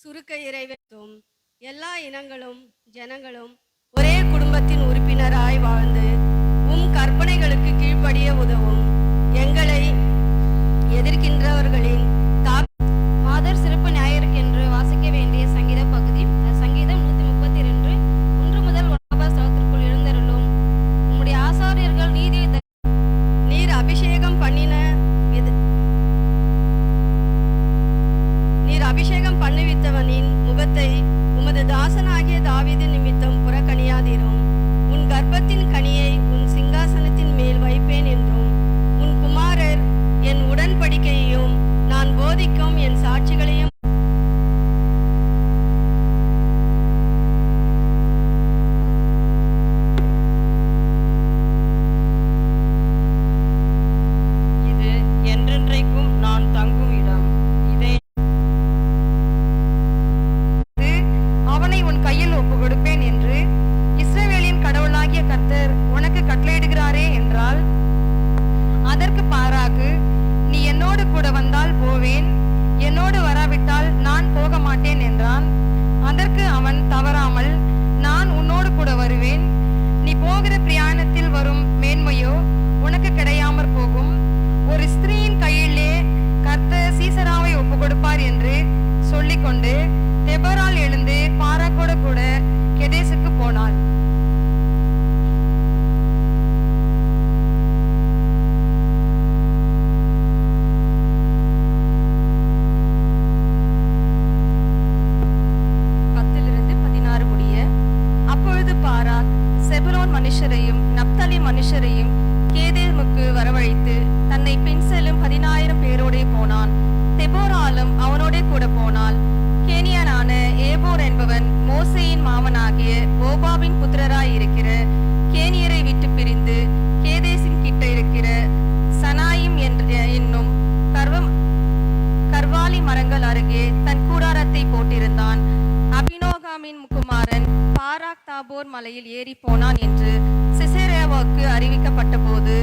சுருக்க இறைவனும் எல்லா இனங்களும் ஜனங்களும் ஒரே குடும்பத்தின் உறுப்பினராய் வாழ்ந்து உம் கற்பனைகளுக்கு கீழ்ப்படிய உதவும். எங்களை எதிர்க்கின்றவர்களின் மாதர் சிறப்பு ஞாயிற்கென்று வாசிக்க வேண்டிய சங்கீத பகுதி சங்கீதம் 132 1 முதல் 9 ஸ்தலத்திற்குள் எழுந்தருளும். உம்முடைய ஆசாரியர்கள் நீர் அபிஷேகம் பண்ணுவித்தவனின் முகத்தை உமது தாசனாகிய தாவீது நிமித்தம் புறக்கணியாதிரும். உன் கர்ப்பத்தின் கனியை உன் சிங்காசனத்தின் மேல் வைப்பேன் என்றும் உன் குமாரர் என் உடன்படிக்கையையும் நான் போதிக்கும் என் சாட்சிகளையும் இது என்றென்றைக்கும் நான் தங்கும் இடம். அவனை உன் கையில் ஒப்பு கொடுப்பேன் என்று இஸ்ரவேலின் கடவுளாகிய கர்த்தர் உனக்கு கட்டளையிடுகிறாரே என்றால், அதற்கு பாராக்கு, நீ என்னோடு கூட வந்தால் போவேன், என்னோடு வராவிட்டால் நான் போக மாட்டேன் என்றான். அதற்கு அவன் தவறாமல், நான் உன்னோடு கூட வருவேன், நீ போகிற பிரயாணத்தில் வரும் மேன்மையோ உனக்கு கிடையாமற் போகும். ஒரு ஸ்திரீயின் கையிலே கர்த்தர் சீசராவை ஒப்பு கொடுப்பார் என்று சொல்லிக்கொண்டு தெபோராள் எழுந்து பாராக்கோடு கூட கெதேசுக்கு போனாள். அப்பொழுது பாராக் செபுலோன் மனுஷரையும் நப்தலி மனுஷரையும் கேதேமுக்கு வரவழைத்து தன்னை பின் செல்லும் 10,000 பேரோடே போனான். தெபோராலும் அவனோடே கூட போனாள். கேனியனான ஏபோர் என்பவன் மோசேயின் மாமனாகிய ஓபாவின் புத்திரராய் இருக்கிற கேனியரை விட்டு பிரிந்து கேதேசின் கிட்ட இருக்கிற சனாயிம் என்னும் கர்வாலி மரங்கள் அருகே தன் கூடாரத்தை போட்டிருந்தான். அபினோகாமின் குமாரன் பாராக் தாபோர் மலையில் ஏறி போனான் என்று சிசேராவுக்கு அறிவிக்கப்பட்ட போது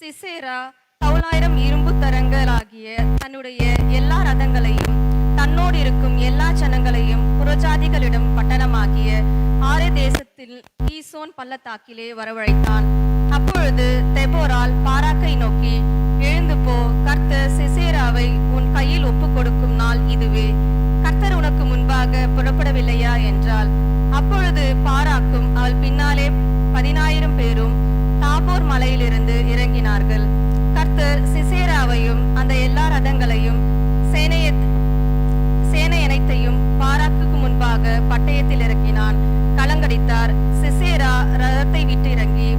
சிசேரா 9,000 இரும்பு தரங்களாகிய தன்னுடைய எல்லா ரதங்களையும் தன்னோடு இருக்கும் எல்லா ஜனங்களையும் புறஜாதிகளிடம் பட்டணமாகிய ஆரே தேசத்தில் கீசோன் பள்ளத்தாக்கிலே வரவழைத்தான். அப்பொழுது தெபோராள் பாராக்கை நோக்கி, எழுந்து போ, கர்த்தர் சிசேராவை உன் கையில் ஒப்பு கொடுக்கும் நாள் இதுவே, கர்த்தர் உனக்கு முன்பாக புறப்படவில்லையா என்றாள். அப்பொழுது பாராக்கும் அவள் பின்னாலே 10,000 பேரும் தாபோர் மலையிலிருந்து இறங்கினார்கள். கர்த்தர் சிசேராவையும் அந்த எல்லா ரதங்களையும் சேனையனைத்தையும் பாராக்குக்கு முன்பாக பட்டயத்தில் இறக்கினான். கலங்கடித்தார். சிசேரா ரதத்தை விட்டு இறங்கி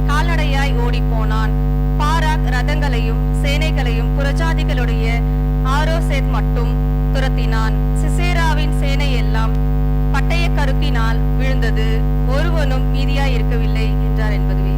கால்நடையாய் ஓடி போனான். பாராக் ரதங்களையும் சேனைகளையும் புறஜாதிகளுடைய ஆரோசேத் மட்டும் துரத்தினான். சிசேராவின் சேனை எல்லாம் பட்டய கருக்கினால் விழுந்தது, ஒருவனும் மீதியாய் இருக்கவில்லை என்றார் என்பதுவே.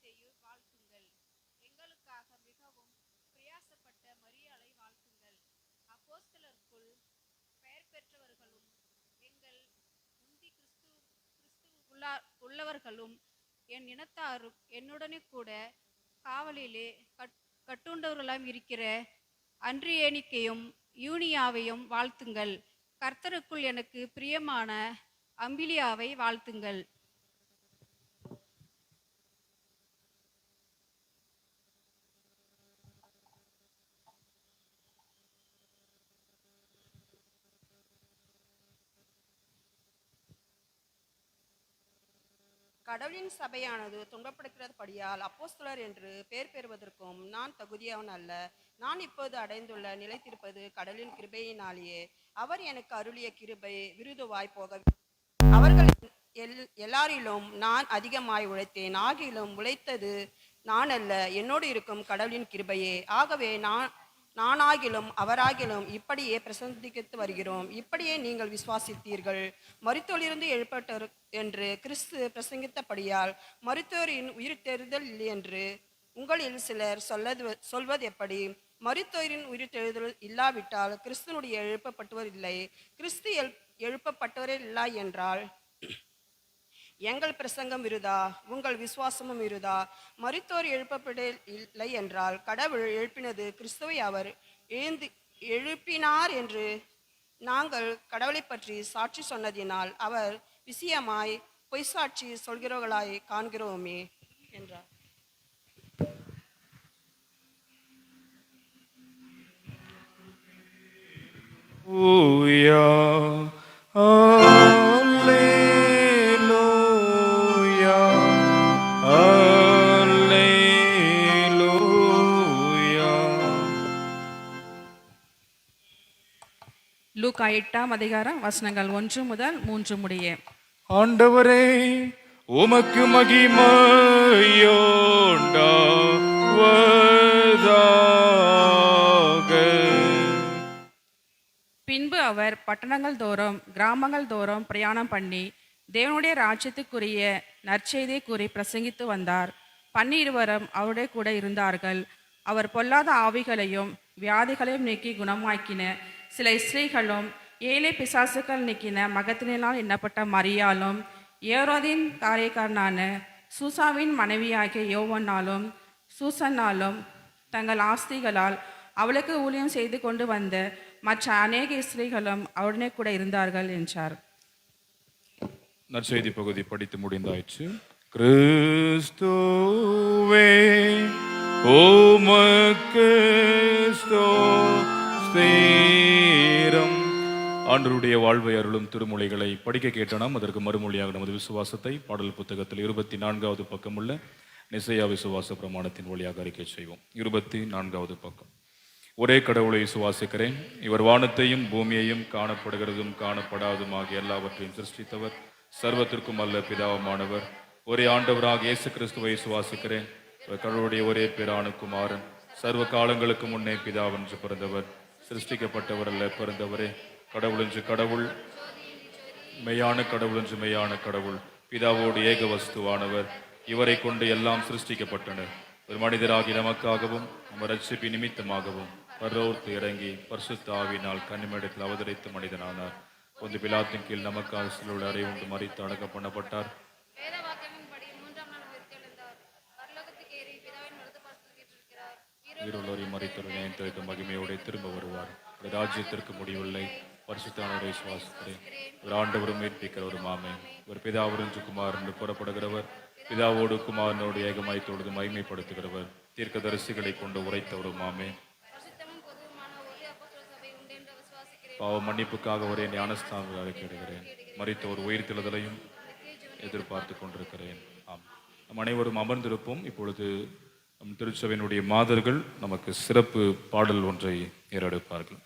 தீமோத்தேயு வாழ்த்துங்கள். எங்களுக்காக மிகவும் பிரயாசப்பட்ட மரியாளை வாழ்த்துங்கள். அப்போஸ்தலருக்குள் பெயர் பெற்றவர்களும் எங்கள் முந்தி உள்ளவர்களும் என் இனத்தாரும் என்னுடனே கூட காவலிலே கட்டுண்டவர்களாம் இருக்கிற அன்றியேனிக்கையும் யூனியாவையும் வாழ்த்துங்கள். கர்த்தருக்குள் எனக்கு பிரியமான அம்பிலியாவை வாழ்த்துங்கள். கடவுளின் சபையானது துன்பப்படுகிறபடியால் அப்போஸ்தலர் என்று பெயர் பெறுவதற்கும் நான் தகுதியானவன் அல்ல. நான் இப்போது அடைந்துள்ள நிலைத்திருப்பது கடவுளின் கிருபையினாலேயே. அவர் எனக்கு அருளிய கிருபை விருதுவாய் போக அவர்கள் எல்லாரிலும் நான் அதிகமாய் உழைத்தேன். ஆகிலும் உழைத்தது நான் அல்ல, என்னோடு இருக்கும் கடவுளின் கிருபையே. ஆகவே நானாகிலும் அவராகிலும் இப்படியே பிரசந்தித்து வருகிறோம். இப்படியே நீங்கள் விசுவாசித்தீர்கள். மரித்தோரிலிருந்து எழுப்பட்டவர் என்று கிறிஸ்து பிரசங்கித்தபடியால் மரித்தோரின் உயிர்த்தெழுதல் இல்லை என்று உங்களில் சிலர் சொல்வது எப்படி? மரித்தோரின் உயிர்த்தெழுதல் இல்லாவிட்டால் கிறிஸ்துனுடைய எழுப்பப்பட்டவர் இல்லை. கிறிஸ்து எழுப்பப்பட்டவரே இல்லை என்றால் எங்கள் பிரசங்கம் விருதா, உங்கள் விசுவாசமும் விருதா. மரித்தோர் எழுப்பப்பட இல்லை என்றால் கடவுள் எழுப்பினது கிறிஸ்துவை அவர் எழுப்பினார் என்று நாங்கள் கடவுளை பற்றி சாட்சி சொன்னதினால் அவர் விஷயமாய் பொய் சாட்சி சொல்கிறவர்களாய் காண்கிறோமே என்றார். லூக்கா 8ஆம் அதிகாரம் வசனங்கள் 1 முதல் 3 முடிய. ஆண்டவரே, உமக்கு மகிமையுண்டாவதாக. பின்பு அவர் பட்டணங்கள் தோறும் கிராமங்கள் தோறும் பிரயாணம் பண்ணி தேவனுடைய ராஜ்யத்துக்குரிய நற்செய்தியை கூறி பிரசங்கித்து வந்தார். 12 அவருடைய கூட இருந்தார்கள். அவர் பொல்லாத ஆவிகளையும் வியாதிகளையும் நீக்கி குணமாக்கின சில ஸ்திரீகளும் 7 பிசாசுகள் நீக்கின மகத்தினால் எண்ணப்பட்ட மரியாளும் ஏரோதின் காரியக்காரனான சூசாவின் மனைவியாகிய யோவன்னாலும் சூசன்னாலும் தங்கள் ஆஸ்திகளால் அவளுக்கு ஊழியம் செய்து கொண்டு வந்த மற்ற அநேக ஸ்திரீகளும் அவருடனே கூட இருந்தார்கள் என்றார். நற்செய்தி பகுதி படித்து முடிந்தாயிற்று. கிறிஸ்துவே உமக்கு ஸ்தோத்திரம். ஆண்டவருடைய வாழ்வை அருளும் திருமொழிகளை படிக்க கேட்ட நாம் அதற்கு மறுமொழியாக நமது விசுவாசத்தை பாடல் புத்தகத்தில் 24வது பக்கம் உள்ள நிசையா விசுவாச பிரமாணத்தின் வழியாக அறிக்கை செய்வோம். 24வது பக்கம். ஒரே கடவுளை விசுவாசிக்கிறேன். இவர் வானத்தையும் பூமியையும் காணப்படுகிறதும் காணப்படாதும் ஆகிய எல்லாவற்றையும் சிருஷ்டித்தவர், சர்வத்திற்கும் அல்ல பிதாவுமானவர். ஒரே ஆண்டவராக இயேசு கிறிஸ்துவை விசுவாசிக்கிறேன். இவர் கடவுளுடைய ஒரே பேரான குமாரன், சர்வ காலங்களுக்கு முன்னே பிதாவென்று பிறந்தவர், சிருஷ்டிக்கப்பட்டவர் அல்ல, பிறந்தவரே. கடவுள் என்று கடவுள், மெய்யான கடவுள் என்று மெய்யான கடவுள், பிதாவோடு ஏக வஸ்துவானவர். இவரை கொண்டு எல்லாம் சிருஷ்டிக்கப்பட்டன. ஒரு மனிதராகி நமக்காகவும் நம்ம ரட்சிப்பு நிமித்தமாகவும் பரலோகத்து இறங்கி பரிசுத்த ஆவியினால் கன்னிமேடத்தில் அவதரித்து மனிதனானார். பொந்து பிலாத்தின் கீழ் நமக்காக சிலுவையில் அறையுண்டு மரித்து அடக்கம் பண்ணப்பட்டார். உயிருள்ளோரை மரித்தோரை நினைத்து மகிமையோடு திரும்ப வருவார். ராஜ்யத்திற்கு முடிவில்லை. பரிசுத்தானவரை விசுவாசிக்கிறேன். ஒரு ஆண்டவரும் மீட்பிக்கிற ஒரு மாமே, ஒரு பிதாவரும் குமார் என்று புறப்படுகிறவர், பிதாவோடு குமாரனோடு ஏகமாய்த்தோடு மகிமைப்படுத்துகிறவர், தீர்க்க தரிசிகளை கொண்டு உரைத்தவர் மாமே. பாவ மன்னிப்புக்காக ஒரே ஞானஸ்தானம் அழைக்கிடுகிறேன். மரித்த ஒரு உயிர் தெழுதலையும் எதிர்பார்த்து கொண்டிருக்கிறேன். ஆம், நம் அனைவரும் அமர்ந்திருப்போம். இப்பொழுது நம் திருச்சபையினுடைய மாதர்கள் நமக்கு சிறப்பு பாடல் ஒன்றை ஏறெடுப்பார்கள்.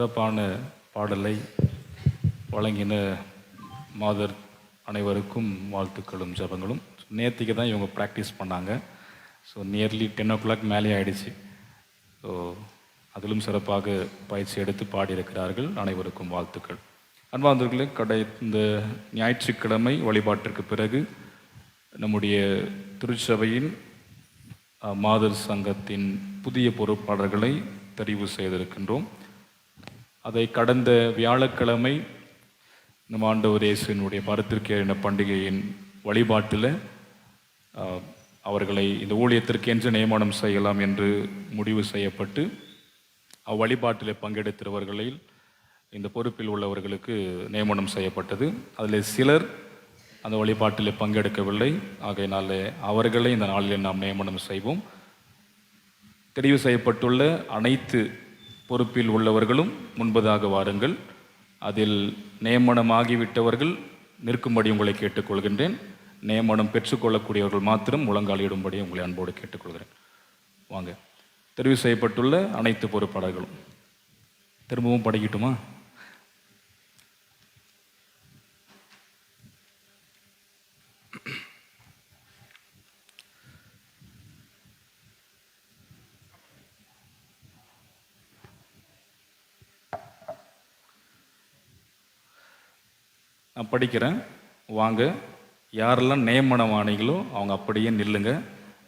சிறப்பான பாடலை வழங்கின மாதர் அனைவருக்கும் வாழ்த்துக்களும் ஜெபங்களும். நேற்றுக்கு தான் இவங்க ப்ராக்டிஸ் பண்ணாங்க. ஸோ நியர்லி 10 o'clock மேலே ஆயிடுச்சு. ஸோ அதிலும் சிறப்பாக பயிற்சி எடுத்து பாடியிருக்கிறார்கள். அனைவருக்கும் வாழ்த்துக்கள். அன்பார்ந்தவர்களே, இந்த ஞாயிற்றுக்கிழமை வழிபாட்டிற்கு பிறகு நம்முடைய திருச்சபையின் மாதர் சங்கத்தின் புதிய பொறுப்பாளர்களை தெரிவு செய்திருக்கின்றோம். அதை கடந்த வியாழக்கிழமை நம் ஆண்டவர் இயேசுவினுடைய பரத்திற்கேறின பண்டிகையின் வழிபாட்டில் அவர்களை இந்த ஊழியத்திற்கென்று நியமனம் செய்யலாம் என்று முடிவு செய்யப்பட்டு அவ்வழிபாட்டில் பங்கெடுத்தவர்களில் இந்த பொறுப்பில் உள்ளவர்களுக்கு நியமனம் செய்யப்பட்டது. அதில் சிலர் அந்த வழிபாட்டில் பங்கெடுக்கவில்லை. ஆகையினால அவர்களை இந்த நாளில் நாம் நியமனம் செய்வோம். தெரிவு செய்யப்பட்டுள்ள அனைத்து பொறுப்பில் உள்ளவர்களும் முன்பதாக வாருங்கள். அதில் நியமனமாகிவிட்டவர்கள் நிற்கும்படி உங்களை கேட்டுக்கொள்கின்றேன். நியமனம் பெற்றுக்கொள்ளக்கூடியவர்கள் மாத்திரம் முழங்காலிடும்படி உங்களை அன்போடு கேட்டுக்கொள்கிறேன். வாங்க. தெரிவு செய்யப்பட்டுள்ள அனைத்து பொறுப்பாளர்களும் திரும்பவும் படிக்கட்டுமா? நான் படிக்கிறேன். வாங்க. யாரெல்லாம் நியமனம் ஆனீங்களோ அவங்க அப்படியே நில்லுங்க.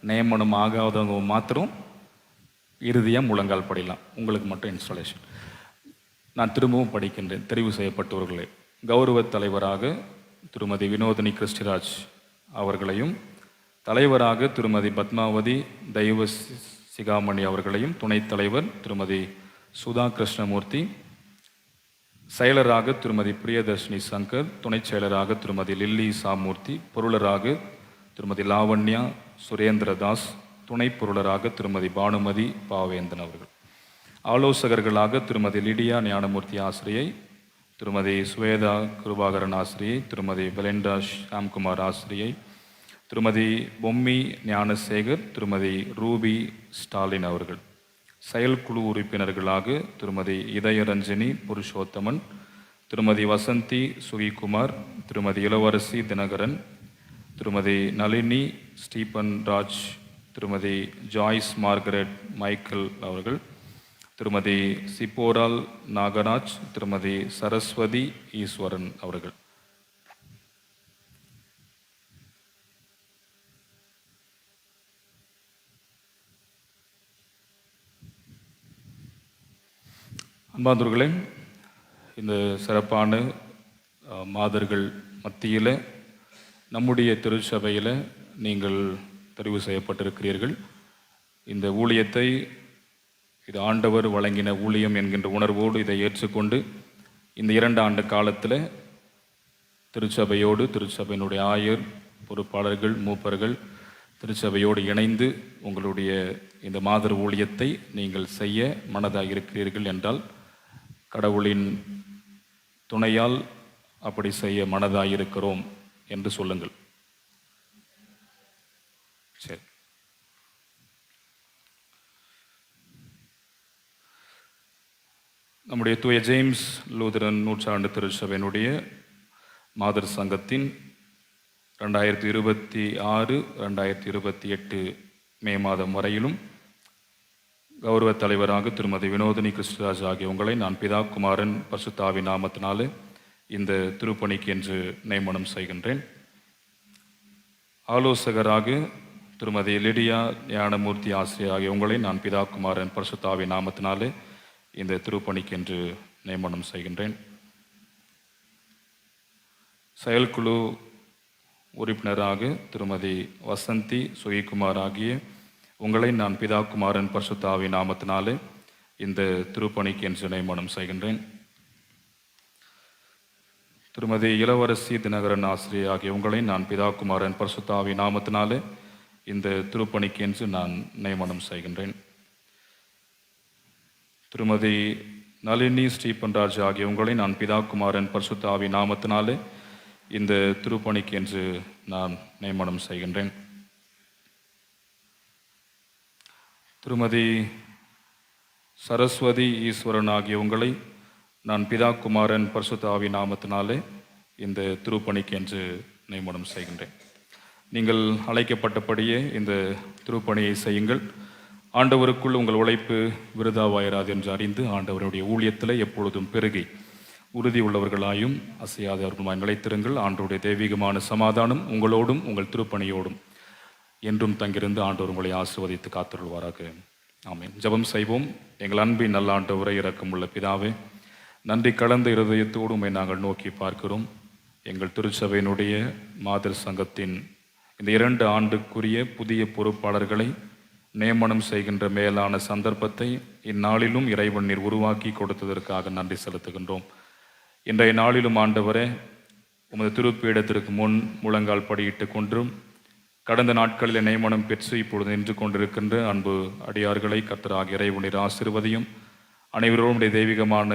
நியமனம் ஆகாதவங்க மாத்திரம் இறுதியாக முழங்கால் படிக்கலாம். உங்களுக்கு மட்டும் இன்ஸ்டாலேஷன். நான் திரும்பவும் படிக்கின்றேன். தெரிவு செய்யப்பட்டவர்களே, கௌரவ தலைவராக திருமதி வினோதினி கிறிஸ்டிராஜ் அவர்களையும், தலைவராக திருமதி பத்மாவதி தெய்வ சிகாமணி அவர்களையும், துணைத் தலைவர் திருமதி சுதா கிருஷ்ணமூர்த்தி, செயலராக திருமதி பிரியதர்ஷினி சங்கர், துணைச் செயலராக திருமதி லில்லி சாமூர்த்தி, பொருளராக திருமதி லாவண்யா சுரேந்திரதாஸ், துணை பொருளராக திருமதி பானுமதி பாவேந்தன் அவர்கள், ஆலோசகர்களாக திருமதி லிடியா ஞானமூர்த்தி ஆசிரியை, திருமதி சுவேதா கிருபாகரன் ஆசிரியை, திருமதி பெலெண்டா ஷாம்குமார் ஆசிரியை, திருமதி பொம்மி ஞானசேகர், திருமதி ரூபி ஸ்டாலின் அவர்கள், செயற்குழு உறுப்பினர்களாக திருமதி இதயரஞ்சனி புருஷோத்தமன், திருமதி வசந்தி சுகிகுமார், திருமதி இளவரசி தினகரன், திருமதி நளினி ஸ்டீபன் ராஜ், திருமதி ஜாய்ஸ் மார்கரெட் மைக்கேல் அவர்கள், திருமதி சிப்போரால் நாகராஜ், திருமதி சரஸ்வதி ஈஸ்வரன் அவர்கள். அன்பார்ந்தவர்களே, இந்த சிறப்பான மாதர்கள் மத்தியில் நம்முடைய திருச்சபையில் நீங்கள் தெரிவு செய்யப்பட்டிருக்கிறீர்கள். இந்த ஊழியத்தை, இது ஆண்டவர் வழங்கின ஊழியம் என்கின்ற உணர்வோடு இதை ஏற்றுக்கொண்டு இந்த 2 ஆண்டு காலத்தில் திருச்சபையோடு, திருச்சபையினுடைய ஆயர், பொறுப்பாளர்கள், மூப்பர்கள் திருச்சபையோடு இணைந்து உங்களுடைய இந்த மாதர் ஊழியத்தை நீங்கள் செய்ய மனதாக இருக்கிறீர்கள் என்றால், கடவுளின் துணையால் அப்படி செய்ய மனதாயிருக்கிறோம் என்று சொல்லுங்கள். சரி. நம்முடைய தூய ஜேம்ஸ் லூதரன் நூற்றாண்டு திருச்சபையினுடைய மாதர் சங்கத்தின் 2026-2028 மே மாதம் வரையிலும் கௌரவ தலைவராக திருமதி வினோதினி கிறிஸ்துராஜ் ஆகிய உங்களை நான் பிதா குமாரன் பரிசுத்தாவின் நாமத்தினாலே இந்த திருப்பணிக்கு என்று நியமனம் செய்கின்றேன். ஆலோசகராக திருமதி லிடியா ஞானமூர்த்தி ஆசிரியர் ஆகிய உங்களை நான் பிதா குமாரன் பரிசுத்தாவின் நாமத்தினாலே இந்த திருப்பணிக்கு என்று நியமனம் செய்கின்றேன். செயற்குழு உறுப்பினராக திருமதி வசந்தி சுகிகுமார் ஆகிய உங்களை நான் பிதா குமாரன் பரிசுத்தாவின் நாமத்தினாலே இந்த திருப்பணிக்கு என்று நியமனம் செய்கின்றேன். திருமதி இளவரசி தினகரன் ஆசிரியர் ஆகிய உங்களை நான் பிதா குமாரன் பரிசுத்தாவின் நாமத்தினாலே இந்த திருப்பணிக்கு என்று நான் நியமனம் செய்கின்றேன். திருமதி நளினி ஸ்டீபன் ராஜ் ஆகிய உங்களை நான் பிதா குமாரன் பரிசுத்தாவின் நாமத்தினாலே இந்த திருப்பணிக்கு என்று நான் நியமனம் செய்கின்றேன். திருமதி சரஸ்வதி ஈஸ்வரன் ஆகிய உங்களை நான் பிதா குமாரன் பரிசுத்த ஆவி நாமத்தினாலே இந்த திருப்பணிக்கு என்று நியமனம் செய்கின்றேன். நீங்கள் அழைக்கப்பட்டபடியே இந்த திருப்பணியை செய்யுங்கள். ஆண்டவருக்குள் உங்கள் உழைப்பு விருதாவாயிராது என்று அறிந்து ஆண்டவருடைய ஊழியத்தில் எப்பொழுதும் பெருகி உறுதி உள்ளவர்களாயும் அசையாதவர்களுமாய் நிலைத்திருங்கள். ஆண்டவருடைய தெய்வீகமான சமாதானம் உங்களோடும் உங்கள் திருப்பணியோடும் என்றும் தங்கியிருந்து ஆண்டவர் உங்களை ஆசீர்வதித்து காத்தருள்வாராக. ஆமென். ஜெபம் செய்வோம். எங்கள் அன்பின் நல்ல ஆண்டவரை இரக்கமுள்ள பிதாவே, நன்றி கலந்த இருதயத்தோடு உம்மை நாங்கள் நோக்கி பார்க்கிறோம். எங்கள் திருச்சபையினுடைய மாதர் சங்கத்தின் இந்த 2 ஆண்டுக்குரிய புதிய பொறுப்பாளர்களை நியமனம் செய்கின்ற மேலான சந்தர்ப்பத்தை இந்நாளிலும் இறைவன் நீர் உருவாக்கி கொடுத்ததற்காக நன்றி செலுத்துகின்றோம். இன்றைய நாளிலும் ஆண்டவரே, உமது திருப்பீடத்திற்கு முன் முழங்கால் படியிட்டு கொன்றும் கடந்த நாட்களில் நியமனம் பெற்று இப்பொழுது நின்று கொண்டிருக்கின்ற அன்பு அடியார்களை கர்த்தராகிய இறைவன் ஆசீர்வதியும். அனைவரோடும் தெய்வீகமான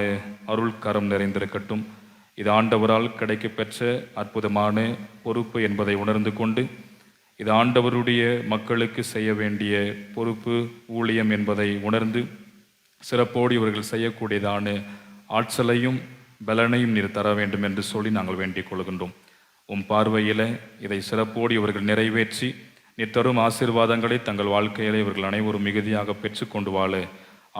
அருள் கரம் நிறைந்திருக்கட்டும். இது ஆண்டவரால் கிடைக்கப்பெற்ற அற்புதமான பொறுப்பு என்பதை உணர்ந்து கொண்டு இது ஆண்டவருடைய மக்களுக்கு செய்ய வேண்டிய பொறுப்பு ஊழியம் என்பதை உணர்ந்து சிறப்போடு இவர்கள் செய்யக்கூடியதான ஆற்றலையும் பலனையும் நீர் தர வேண்டும் என்று சொல்லி நாங்கள் வேண்டிக் கொள்கின்றோம். உம் பார்வையில் இதை சிறப்போடு இவர்கள் நிறைவேற்றி நீர் தரும் ஆசீர்வாதங்களை தங்கள் வாழ்க்கையிலே இவர்கள் அனைவரும் மிகுதியாக பெற்றுக்கொண்டு வாழ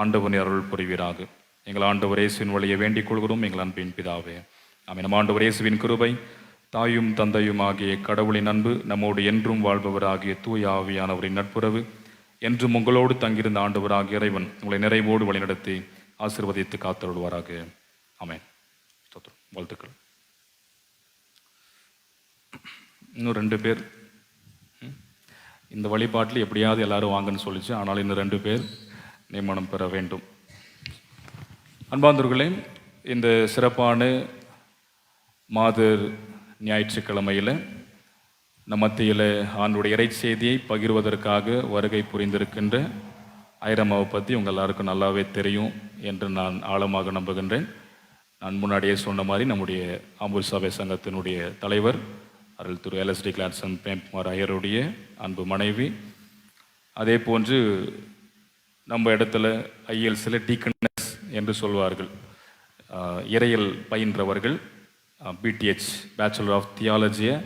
ஆண்டவனை அருள் புரிவீராக. எங்கள் ஆண்டவர் இயேசுவின் வழியை வேண்டிக் கொள்கிறோம். எங்கள் அன்பின் பிதாவே, ஆமென். நம் ஆண்டவர் இயேசுவின் கிருபை, தாயும் தந்தையும் ஆகிய கடவுளின் அன்பு, நம்மோடு என்றும் வாழ்பவராகிய தூய ஆவியானவரின் நட்புறவு என்றும் உங்களோடு தங்கியிருந்த ஆண்டவராகிய இறைவன் உங்களை நிறைவோடு வழிநடத்தி ஆசீர்வதித்து காத்தருள்வாராக. ஆமென். வாழ்த்துக்கள். இன்னும் 2 பேர் இந்த வழிபாட்டில் எப்படியாவது எல்லாரும் வாங்கன்னு சொல்லிச்சு. ஆனால் இன்னும் 2 பேர் நியமனம் பெற வேண்டும். அன்பார்ந்தவர்களே, இந்த சிறப்பான மாதர் ஞாயிற்றுக்கிழமையில் நம் மத்தியில் ஆண்டுடைய இறை செய்தியை பகிர்வதற்காக வருகை புரிந்திருக்கின்ற ஐரம்மாவை பற்றி உங்கள் எல்லாருக்கும் நல்லாவே தெரியும் என்று நான் ஆழமாக நம்புகின்றேன். நான் முன்னாடியே சொன்ன மாதிரி நம்முடைய ஆம்பூர் சபை சங்கத்தினுடைய தலைவர் அருள் திரு LSD கிளாட்சன் பிரேம்குமார் ஐயருடைய அன்பு மனைவி. அதே போன்று நம்ம இடத்துல IELTSல டீக்கனஸ் என்று சொல்வார்கள், இறையல் பயின்றவர்கள், BTH பேச்சுலர் ஆஃப் தியாலஜியை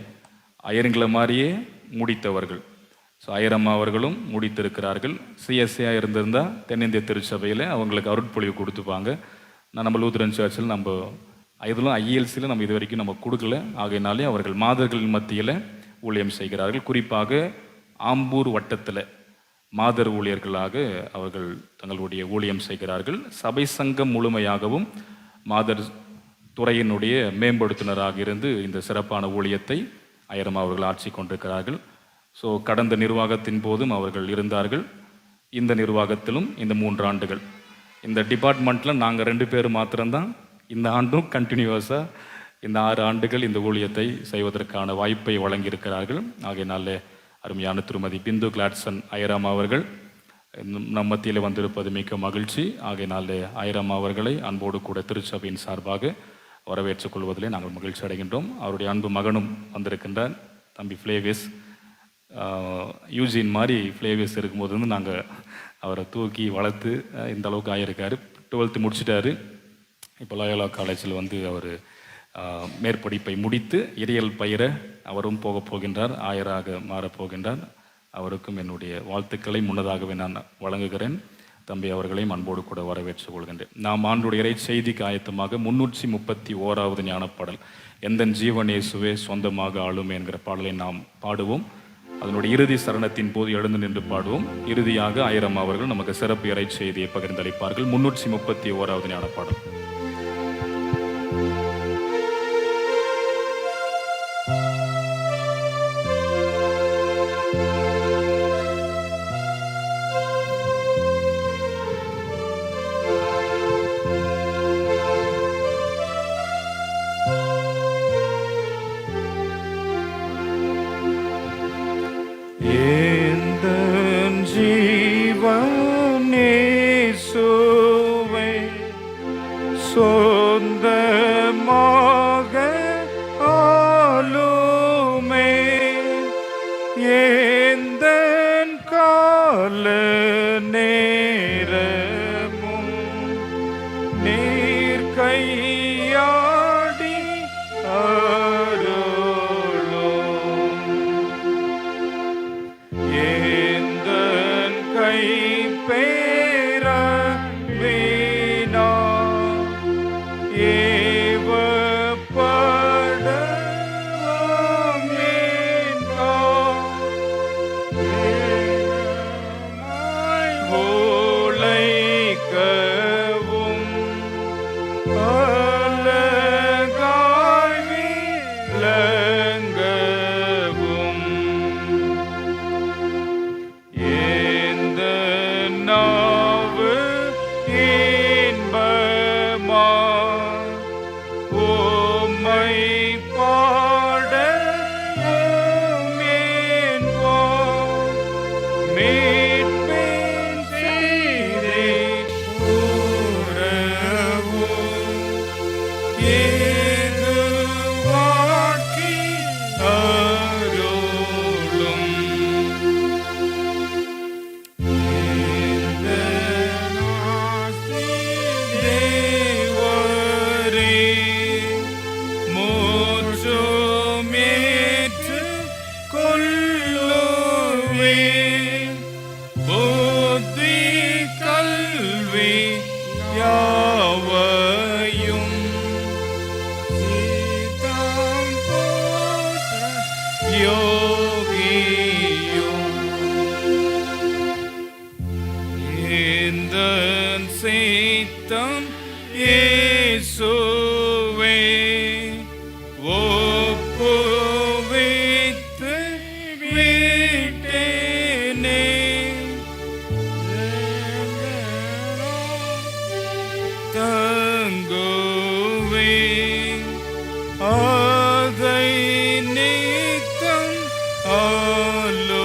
ஐயருங்களை மாதிரியே முடித்தவர்கள். ஸோ ஐயரம்மா அவர்களும் முடித்திருக்கிறார்கள். CSA இருந்திருந்தால் தென்னிந்திய திருச்சபையில் அவங்களுக்கு அருட்பொழிவு கொடுத்துப்பாங்க. நம்ம லூத்ரன் சர்ச்சில் நம்ம இதெல்லாம் IELTSல நம்ம இது வரைக்கும் நம்ம கொடுக்கல. ஆகையினாலே அவர்கள் மாதர்களின் மத்தியில் ஊழியம் செய்கிறார்கள். குறிப்பாக ஆம்பூர் வட்டத்தில் மாதர் ஊழியர்களாக அவர்கள் தங்களுடைய ஊழியம் செய்கிறார்கள். சபை சங்கம் முழுமையாகவும் மாதர் துறையினுடைய மேம்படுத்துனராக இருந்து இந்த சிறப்பான ஊழியத்தை ஐயரம்மா அவர்கள் ஆட்சி கொண்டிருக்கிறார்கள். ஸோ கடந்த நிர்வாகத்தின் போதும் அவர்கள் இருந்தார்கள். இந்த நிர்வாகத்திலும் இந்த 3 ஆண்டுகள் இந்த டிபார்ட்மெண்ட்டில் நாங்கள் 2 பேர் மாத்திரம்தான் இந்த ஆண்டும் கண்டினியூவஸாக இந்த 6 ஆண்டுகள் இந்த ஊழியத்தை செய்வதற்கான வாய்ப்பை வழங்கியிருக்கிறார்கள். ஆகையினால அருமையான திருமதி பிந்து கிளாட்சன் ஐயரம்மா அவர்கள் நம் மத்தியில் வந்திருப்பது மிக்க மகிழ்ச்சி. ஆகையினால ஐயரம்மா அவர்களை அன்போடு கூட திருச்சபையின் சார்பாக வரவேற்றுக் கொள்வதிலே நாங்கள் மகிழ்ச்சி அடைகின்றோம். அவருடைய அன்பு மகனும் வந்திருக்கின்றார், தம்பி ஃப்ளேவியஸ். யூஜின் மாதிரி ஃப்ளேவியஸ் இருக்கும்போது வந்து நாங்கள் அவரை தூக்கி வளர்த்து இந்த அளவுக்கு ஆகியிருக்காரு. 12th முடிச்சிட்டாரு. இப்போ லயோலா காலேஜில் வந்து அவர் மேற்படிப்பை முடித்து இறையல் பயிர அவரும் போகின்றார், ஆயராக மாறப்போகின்றார். அவருக்கும் என்னுடைய வாழ்த்துக்களை முன்னதாகவே நான் வழங்குகிறேன். தம்பி அவர்களையும் அன்போடு கூட வரவேற்றுக் கொள்கின்றேன். நாம் ஆண்டுடைய இறை செய்திக்கு ஆயத்தமாக 331வது ஞானப்பாடல் எந்தன் ஜீவன் இயேசுவே சொந்தமாக ஆளுமே என்கிற பாடலை நாம் பாடுவோம். அதனுடைய இறுதி சரணத்தின் போது எழுந்து நின்று பாடுவோம். இறுதியாக ஐயரம்மா அவர்கள் நமக்கு சிறப்பு இறை செய்தியை பகிர்ந்தளிப்பார்கள். 331வது ஞானப்பாடல். சொந்தமாக ஆளுமே ஏந்தன் கால நேரமும் நீர் கை உழைக்கவும் அழகாய் விளங்கவும் இந்த நாவு இன்பமா உம்மை பாட உம்மென்போம். மீட்பின் செய்தி கூறவும் ஏதுவாக்கி அருளும். இந்த நாசி தேவரே முற்றும் ஏற்றுக் கொள்ளுவேன். புத்தி கல்வி யாவையும் சீதம் போற்ற யோகியும் எந்தன் சித்தம் இயேசுவே ஒப்புவித்து விட்டேனே. தங்குவேன் அதை நித்தம் ஆளுவேன்.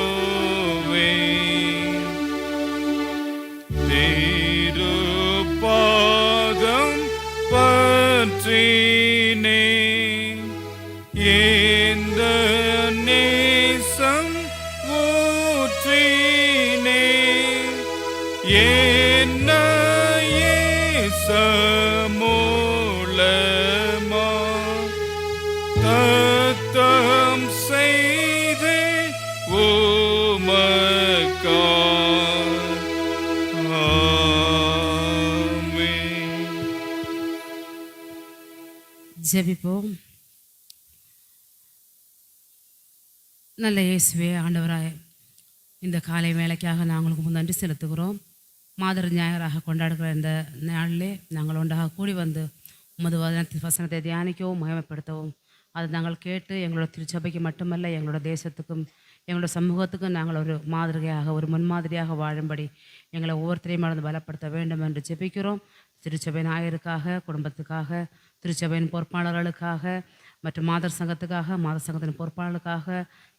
திருப்பாதம் பற்றினே இந்த நேசம் ஊற்றினே. என்னையே சமூலமா தத்தம் செய்து உமக்காய். ஆமென். ஜெபிப்போம். நல்ல இயேசுவே ஆண்டவராய், இந்த காலை வேலைக்காக நாங்களுக்கு நன்றி செலுத்துகிறோம். மாதர் ஞாயிறாக கொண்டாடுகிற இந்த நாளிலே நாங்கள் ஒன்றாக கூடி வந்து உமது வசனத்தை தியானிக்கவும் மகிமைப்படுத்தவும் அதை நாங்கள் கேட்டு எங்களோட திருச்சபைக்கு மட்டுமல்ல எங்களோட தேசத்துக்கும் எங்களோட சமூகத்துக்கும் நாங்கள் ஒரு மாதிரியாக ஒரு முன்மாதிரியாக வாழும்படி எங்களை ஒவ்வொருத்தரையும் மறந்து பலப்படுத்த வேண்டும் என்று ஜெபிக்கிறோம். திருச்சபை நாயருக்காக, குடும்பத்துக்காக, திருச்சபையின் பொறுப்பாளர்களுக்காக மற்றும் மாதர் சங்கத்துக்காக, மாதர் சங்கத்தின் பொறுப்பாளர்களுக்காக,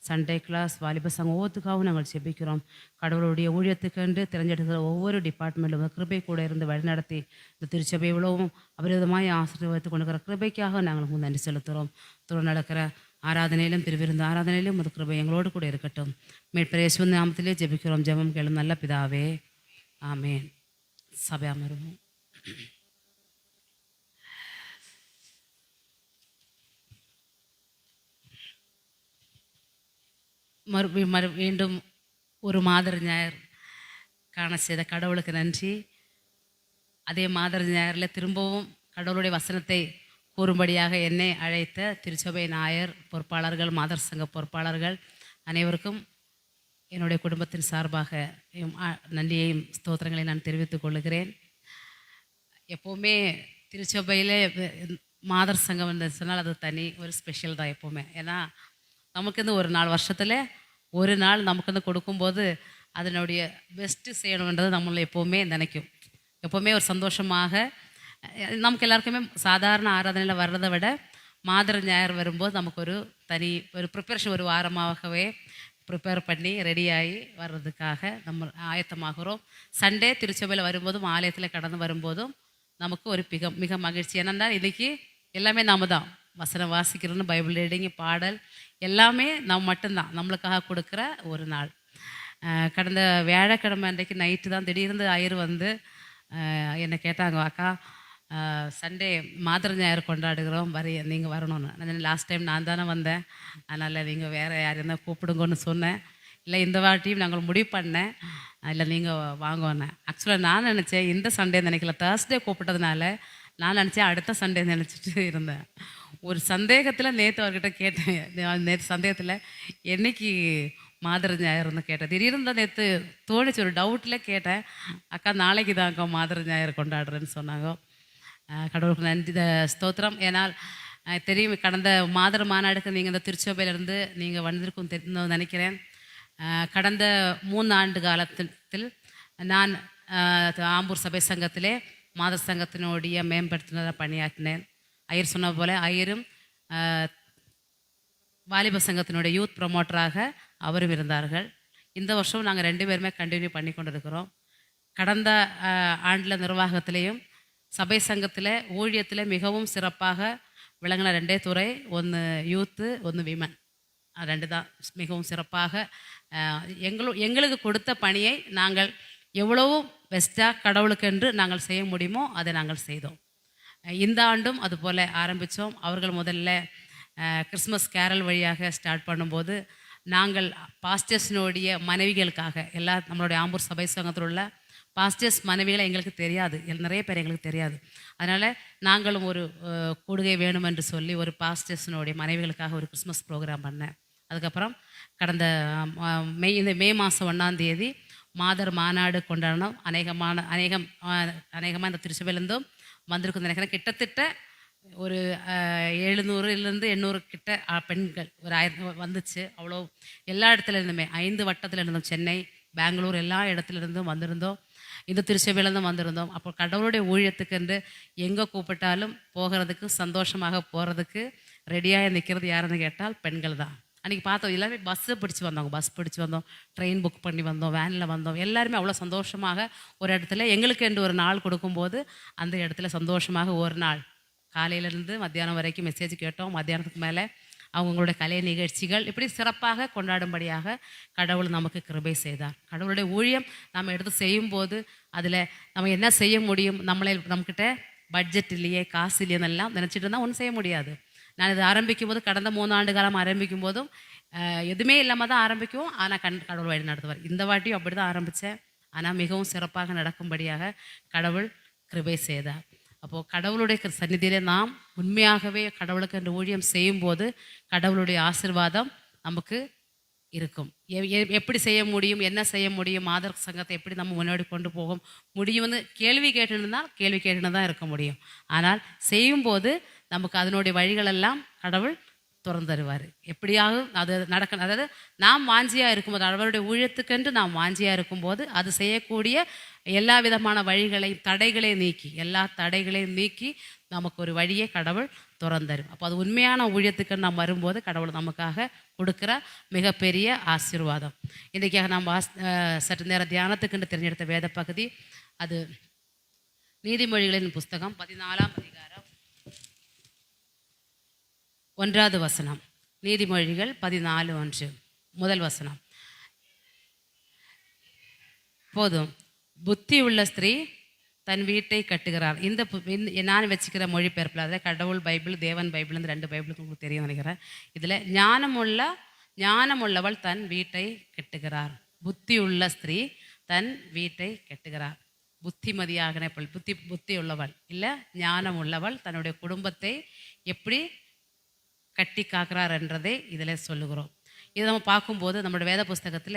சண்டே கிளாஸ், வாலிப சங்கம் ஒவ்வொருத்துக்காகவும் நாங்கள் ஜெபிக்கிறோம். கடவுளுடைய ஊழியத்துக்கென்று திரஞ்செடுக்கிற ஒவ்வொரு டிபார்ட்மெண்ட்டும் கிருபை கூட இருந்து வழிநடத்தி இந்த திருச்சபை இவ்வளவும் அபரிதமாய் ஆசீர்வதித்து கொண்டிருக்கிற கிருபைக்காக நாங்கள் நன்றி செலுத்துகிறோம். தொடர்ந்து நடக்கிற ஆராதனையிலும் திருவிருந்த ஆராதனையிலும் ஒரு கிருபை எங்களோடு கூட இருக்கட்டும். மீட்பர் இயேசுவின் நாமத்திலே ஜெபிக்கிறோம். ஜெபம் கேளும் நல்ல பிதாவே, ஆமேன். சபை அமருவோம். மீண்டும் ஒரு மாதர் ஞாயிறு காண செய்த கடவுளுக்கு நன்றி. அதே மாதர் ஞாயிறில் திரும்பவும் கடவுளுடைய வசனத்தை கூறும்படியாக என்னை அழைத்த திருச்சபை நாயர் பொறுப்பாளர்கள், மாதர் சங்க பொறுப்பாளர்கள் அனைவருக்கும் என்னுடைய குடும்பத்தின் சார்பாக நன்றியையும் ஸ்தோத்திரங்களையும் நான் தெரிவித்துக் கொள்கிறேன். எப்போவுமே திருச்சபையில் மாதர் சங்கம் என்று சொன்னால் அது தனி ஒரு ஸ்பெஷல் தான் எப்போவுமே. ஏன்னா நமக்கு ஒரு நாள் வருஷத்தில் ஒரு நாள் நமக்கு கொடுக்கும்போது அதனுடைய பெஸ்ட்டு செய்யணுன்றது நம்மளை எப்போவுமே நினைக்கும். எப்போவுமே ஒரு சந்தோஷமாக நமக்கு எல்லாருக்குமே சாதாரண ஆராதனையில் வர்றதை விட மாதர் ஞாயிறு வரும்போது நமக்கு ஒரு தனி ஒரு ப்ரிப்பரேஷன் ஒரு வாரமாகவே ப்ரிப்பேர் பண்ணி ரெடியாகி வர்றதுக்காக நம்ம ஆயத்தமாகிறோம். சண்டே திருச்சபையில் வரும்போதும் ஆலயத்தில் கடந்து வரும்போதும் நமக்கு ஒரு மிக மகிழ்ச்சி. என்னென்னா இன்றைக்கி எல்லாமே நாம் தான் வசனம் வாசிக்கிறோன்னு, பைபிள் ரீடிங், பாடல் எல்லாமே நம்ம மட்டும்தான் நம்மளுக்காக கொடுக்குற ஒரு நாள். கடந்த வியாழக்கிழமை அன்றைக்கு நைட்டு தான் திடீர்னு ஐயர் வந்து என்னை கேட்டாங்க, அக்கா சண்டே மாதர் ஞாயிறு கொண்டாடுகிறோம், நீங்கள் வரணும்னு. லாஸ்ட் டைம் நான் தானே வந்தேன், அதனால் நீங்கள் வேறு யார் இருந்தால் கூப்பிடுங்கன்னு சொன்னேன். இல்லை இந்த வாட்டியும் நாங்கள் முடிவு பண்ணேன், இல்லை நீங்கள் வாங்கோன்னேன். ஆக்சுவலாக நான் நினச்சேன் இந்த சண்டே நினைக்கல, தேர்ஸ்டே கூப்பிட்டதுனால நான் நினச்சேன் அடுத்த சண்டே நினச்சிட்டு இருந்தேன். ஒரு சந்தேகத்தில் நேற்று அவர்கிட்ட கேட்டேன், நேற்று சந்தேகத்தில் என்னைக்கு மாதர் ஞாயிறுன்னு கேட்டேன். திடீர்னு தான் நேற்று தோணுச்சு, ஒரு டவுட்டில் கேட்டேன். அக்கா நாளைக்கு தான் அக்கா மாதர் ஞாயிறு கொண்டாடுறேன்னு சொன்னாங்க. கடவுளுக்கு நன்றி ஸ்தோத்திரம். ஏன்னால் தெரியும், கடந்த மாதர் மாநாடுக்கு நீங்கள் இந்த திருச்சபையிலேருந்து நீங்கள் வந்திருக்கும் தெரிந்து நினைக்கிறேன். கடந்த 3 ஆண்டு காலத்தில் நான் ஆம்பூர் சபை சங்கத்திலே மாதர் சங்கத்தினுடைய மேம்படுத்தினதை பணியாற்றினேன். ஐயர் சொன்ன போல ஐயரும் வாலிப சங்கத்தினுடைய யூத் ப்ரொமோட்டராக அவரும் இருந்தார்கள். இந்த வருஷம் நாங்கள் 2 பேருமே கண்டினியூ பண்ணி கொண்டு இருக்கிறோம். கடந்த ஆண்டில் நிர்வாகத்திலையும் சபை சங்கத்தில் ஊழியத்தில் மிகவும் சிறப்பாக விளங்கின 2 துறை, ஒன்று யூத்து, ஒன்று விமன். 2 தான் மிகவும் சிறப்பாக எங்களுக்கு கொடுத்த பணியை நாங்கள் எவ்வளவு பெஸ்ட்டாக கடவுளுக்கென்று நாங்கள் செய்ய முடியுமோ அதை நாங்கள் செய்தோம். இந்த ஆண்டும் அதுபோல் ஆரம்பித்தோம். அவர்கள் முதல்ல கிறிஸ்மஸ் கேரல் வழியாக ஸ்டார்ட் பண்ணும்போது நாங்கள் பாஸ்டர்ஸ்னுடைய மனைவிகளுக்காக நம்மளுடைய ஆம்பூர் சபை சங்கத்தில் உள்ள பாஸ்டர்ஸ் மனைவிகளை எங்களுக்கு தெரியாது, நிறைய பேர் எங்களுக்கு தெரியாது. அதனால் நாங்களும் ஒரு கூடுகை வேணும் என்று சொல்லி ஒரு பாஸ்டர்ஸ்னுடைய மனைவிகளுக்காக ஒரு கிறிஸ்மஸ் ப்ரோக்ராம் பண்ணேன். அதுக்கப்புறம் கடந்த மே மாதம் 1ஆம் தேதி மாதர் மாநாடு கொண்டாடணும். அநேகமாக இந்த திருச்சபையிலேருந்தும் வந்திருக்கும் நினைக்கிறேன். கிட்டத்தட்ட ஒரு 700 800 கிட்ட பெண்கள் ஒரு 1000 வந்துச்சு. அவ்வளோ எல்லா இடத்துல இருந்துமே 5 வட்டத்தில் இருந்தோம். சென்னை, பெங்களூர் எல்லா இடத்துல இருந்தும் வந்திருந்தோம். இந்த திருச்சபையிலேருந்தும் வந்திருந்தோம். அப்போ கடவுளுடைய ஊழியத்துக்கு என்று எங்கே கூப்பிட்டாலும் போகிறதுக்கு, சந்தோஷமாக போகிறதுக்கு ரெடியாக நிற்கிறது யாருன்னு கேட்டால் பெண்கள் தான். அன்றைக்கி பார்த்தோம், எல்லாமே பஸ் பிடிச்சி வந்தோம், ட்ரெயின் புக் பண்ணி வந்தோம், வேனில் வந்தோம். எல்லாருமே அவ்வளோ சந்தோஷமாக ஒரு இடத்துல எங்களுக்கு என்று ஒரு நாள் கொடுக்கும்போது அந்த இடத்துல சந்தோஷமாக ஒரு நாள் காலையிலேருந்து மத்தியானம் வரைக்கும் மெசேஜ் கேட்டோம். மத்தியானத்துக்கு மேலே அவங்களுடைய கலை நிகழ்ச்சிகள் இப்படி சிறப்பாக கொண்டாடும்படியாக கடவுள் நமக்கு கிருபை செய்தார். கடவுளுடைய ஊழியம் நம்ம எடுத்து செய்யும்போது அதில் நம்ம என்ன செய்ய முடியும், நம்மக்கிட்ட பட்ஜெட் இல்லையே, காசு இல்லையென்னெல்லாம் நினச்சிட்டு இருந்தால் ஒன்றும் செய்ய முடியாது. நான் இது ஆரம்பிக்கும் போது கடந்த 3 ஆண்டு காலம் ஆரம்பிக்கும் போதும் எதுவுமே இல்லாமல் தான் ஆரம்பிக்கும். ஆனால் கடவுள் வழி நடத்துவார். இந்த வாட்டியும் அப்படி தான் ஆரம்பித்தேன். ஆனால் மிகவும் சிறப்பாக நடக்கும்படியாக கடவுள் கிருபை செய்தார். அப்போது கடவுளுடைய சந்நிதியிலே நாம் உண்மையாகவே கடவுளுக்கு அந்த ஊழியம் செய்யும்போது கடவுளுடைய ஆசீர்வாதம் நமக்கு இருக்கும். எப்படி செய்ய முடியும், என்ன செய்ய முடியும், மாதர் சங்கத்தை எப்படி நம்ம முன்னாடி கொண்டு போக முடியும்னு கேள்வி கேட்டுன்னு தான் இருக்க முடியும். ஆனால் செய்யும்போது நமக்கு அதனுடைய வழிகளெல்லாம் கடவுள் திறந்துருவார். எப்படியாவது அது நடக்கணும். அதாவது நாம் வாஞ்சியாக இருக்கும்போது, அவருடைய ஊழியத்துக்கென்று நாம் வாஞ்சியாக இருக்கும்போது அது செய்யக்கூடிய எல்லா விதமான வழிகளையும் எல்லா தடைகளையும் நீக்கி நமக்கு ஒரு வழியை கடவுள் திறந்தரும். அப்போ அது உண்மையான ஊழியத்துக்கு நாம் வரும்போது கடவுள் நமக்காக கொடுக்குற மிகப்பெரிய ஆசீர்வாதம். இன்றைக்காக நாம் சற்று நேரம் தியானத்துக்குன்னு திரஞ்செடுத்த வேத பகுதி அது நீதிமொழிகளின் புஸ்தகம் 14ஆம் அதிகாரம் 1வது வசனம். நீதிமொழிகள் 14:1 முதல் வசனம். போதும், புத்தி உள்ள ஸ்திரீ தன் வீட்டை கட்டுகிறார். இந்த நான் வச்சுக்கிற மொழிபெயர்ப்பில், அதில் கடவுள் பைபிள், தேவன் பைபிள், இந்த 2 பைபிளுக்கு உங்களுக்கு தெரியும் நினைக்கிறேன். இதில் ஞானமுள்ளவள் தன் வீட்டை கட்டுகிறார். புத்தி உள்ள ஸ்திரீ தன் வீட்டை கட்டுகிறார். புத்திமதியாக புத்தி உள்ளவள் இல்லை, ஞானம் உள்ளவள் தன்னுடைய குடும்பத்தை எப்படி கட்டி காக்கிறார் என்றதை இதில் சொல்லுகிறோம். இதை நம்ம பார்க்கும்போது நம்மளோட வேத புஸ்தகத்தில்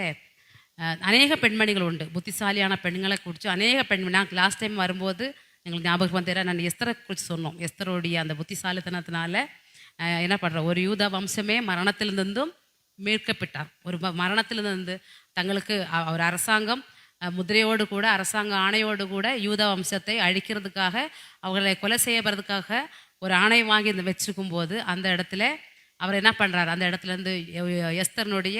அநேக பெண்மணிகள் உண்டு. புத்திசாலியான பெண்களை குறித்து அநேக பெண்மணி. நான் லாஸ்ட் டைம் வரும்போது எங்களுக்கு ஞாபகம் வந்துடுறேன், நான் எஸ்தரை குறித்து சொன்னோம். எஸ்தருடைய அந்த புத்திசாலித்தனத்தினால என்ன பண்ணுறோம், ஒரு யூத வம்சமே மரணத்திலிருந்தும் மீட்கப்பட்டார். ஒரு மரணத்திலிருந்து தங்களுக்கு ஒரு அரசாங்கம் முதிரையோடு கூட, அரசாங்க ஆணையோடு கூட யூத வம்சத்தை அழிக்கிறதுக்காக, அவர்களை கொலை செய்யப்படுறதுக்காக ஒரு ஆணை வாங்கி வச்சிருக்கும் போது அந்த இடத்துல அவர் என்ன பண்ணுறாரு, அந்த இடத்துலேருந்து எஸ்தர்னுடைய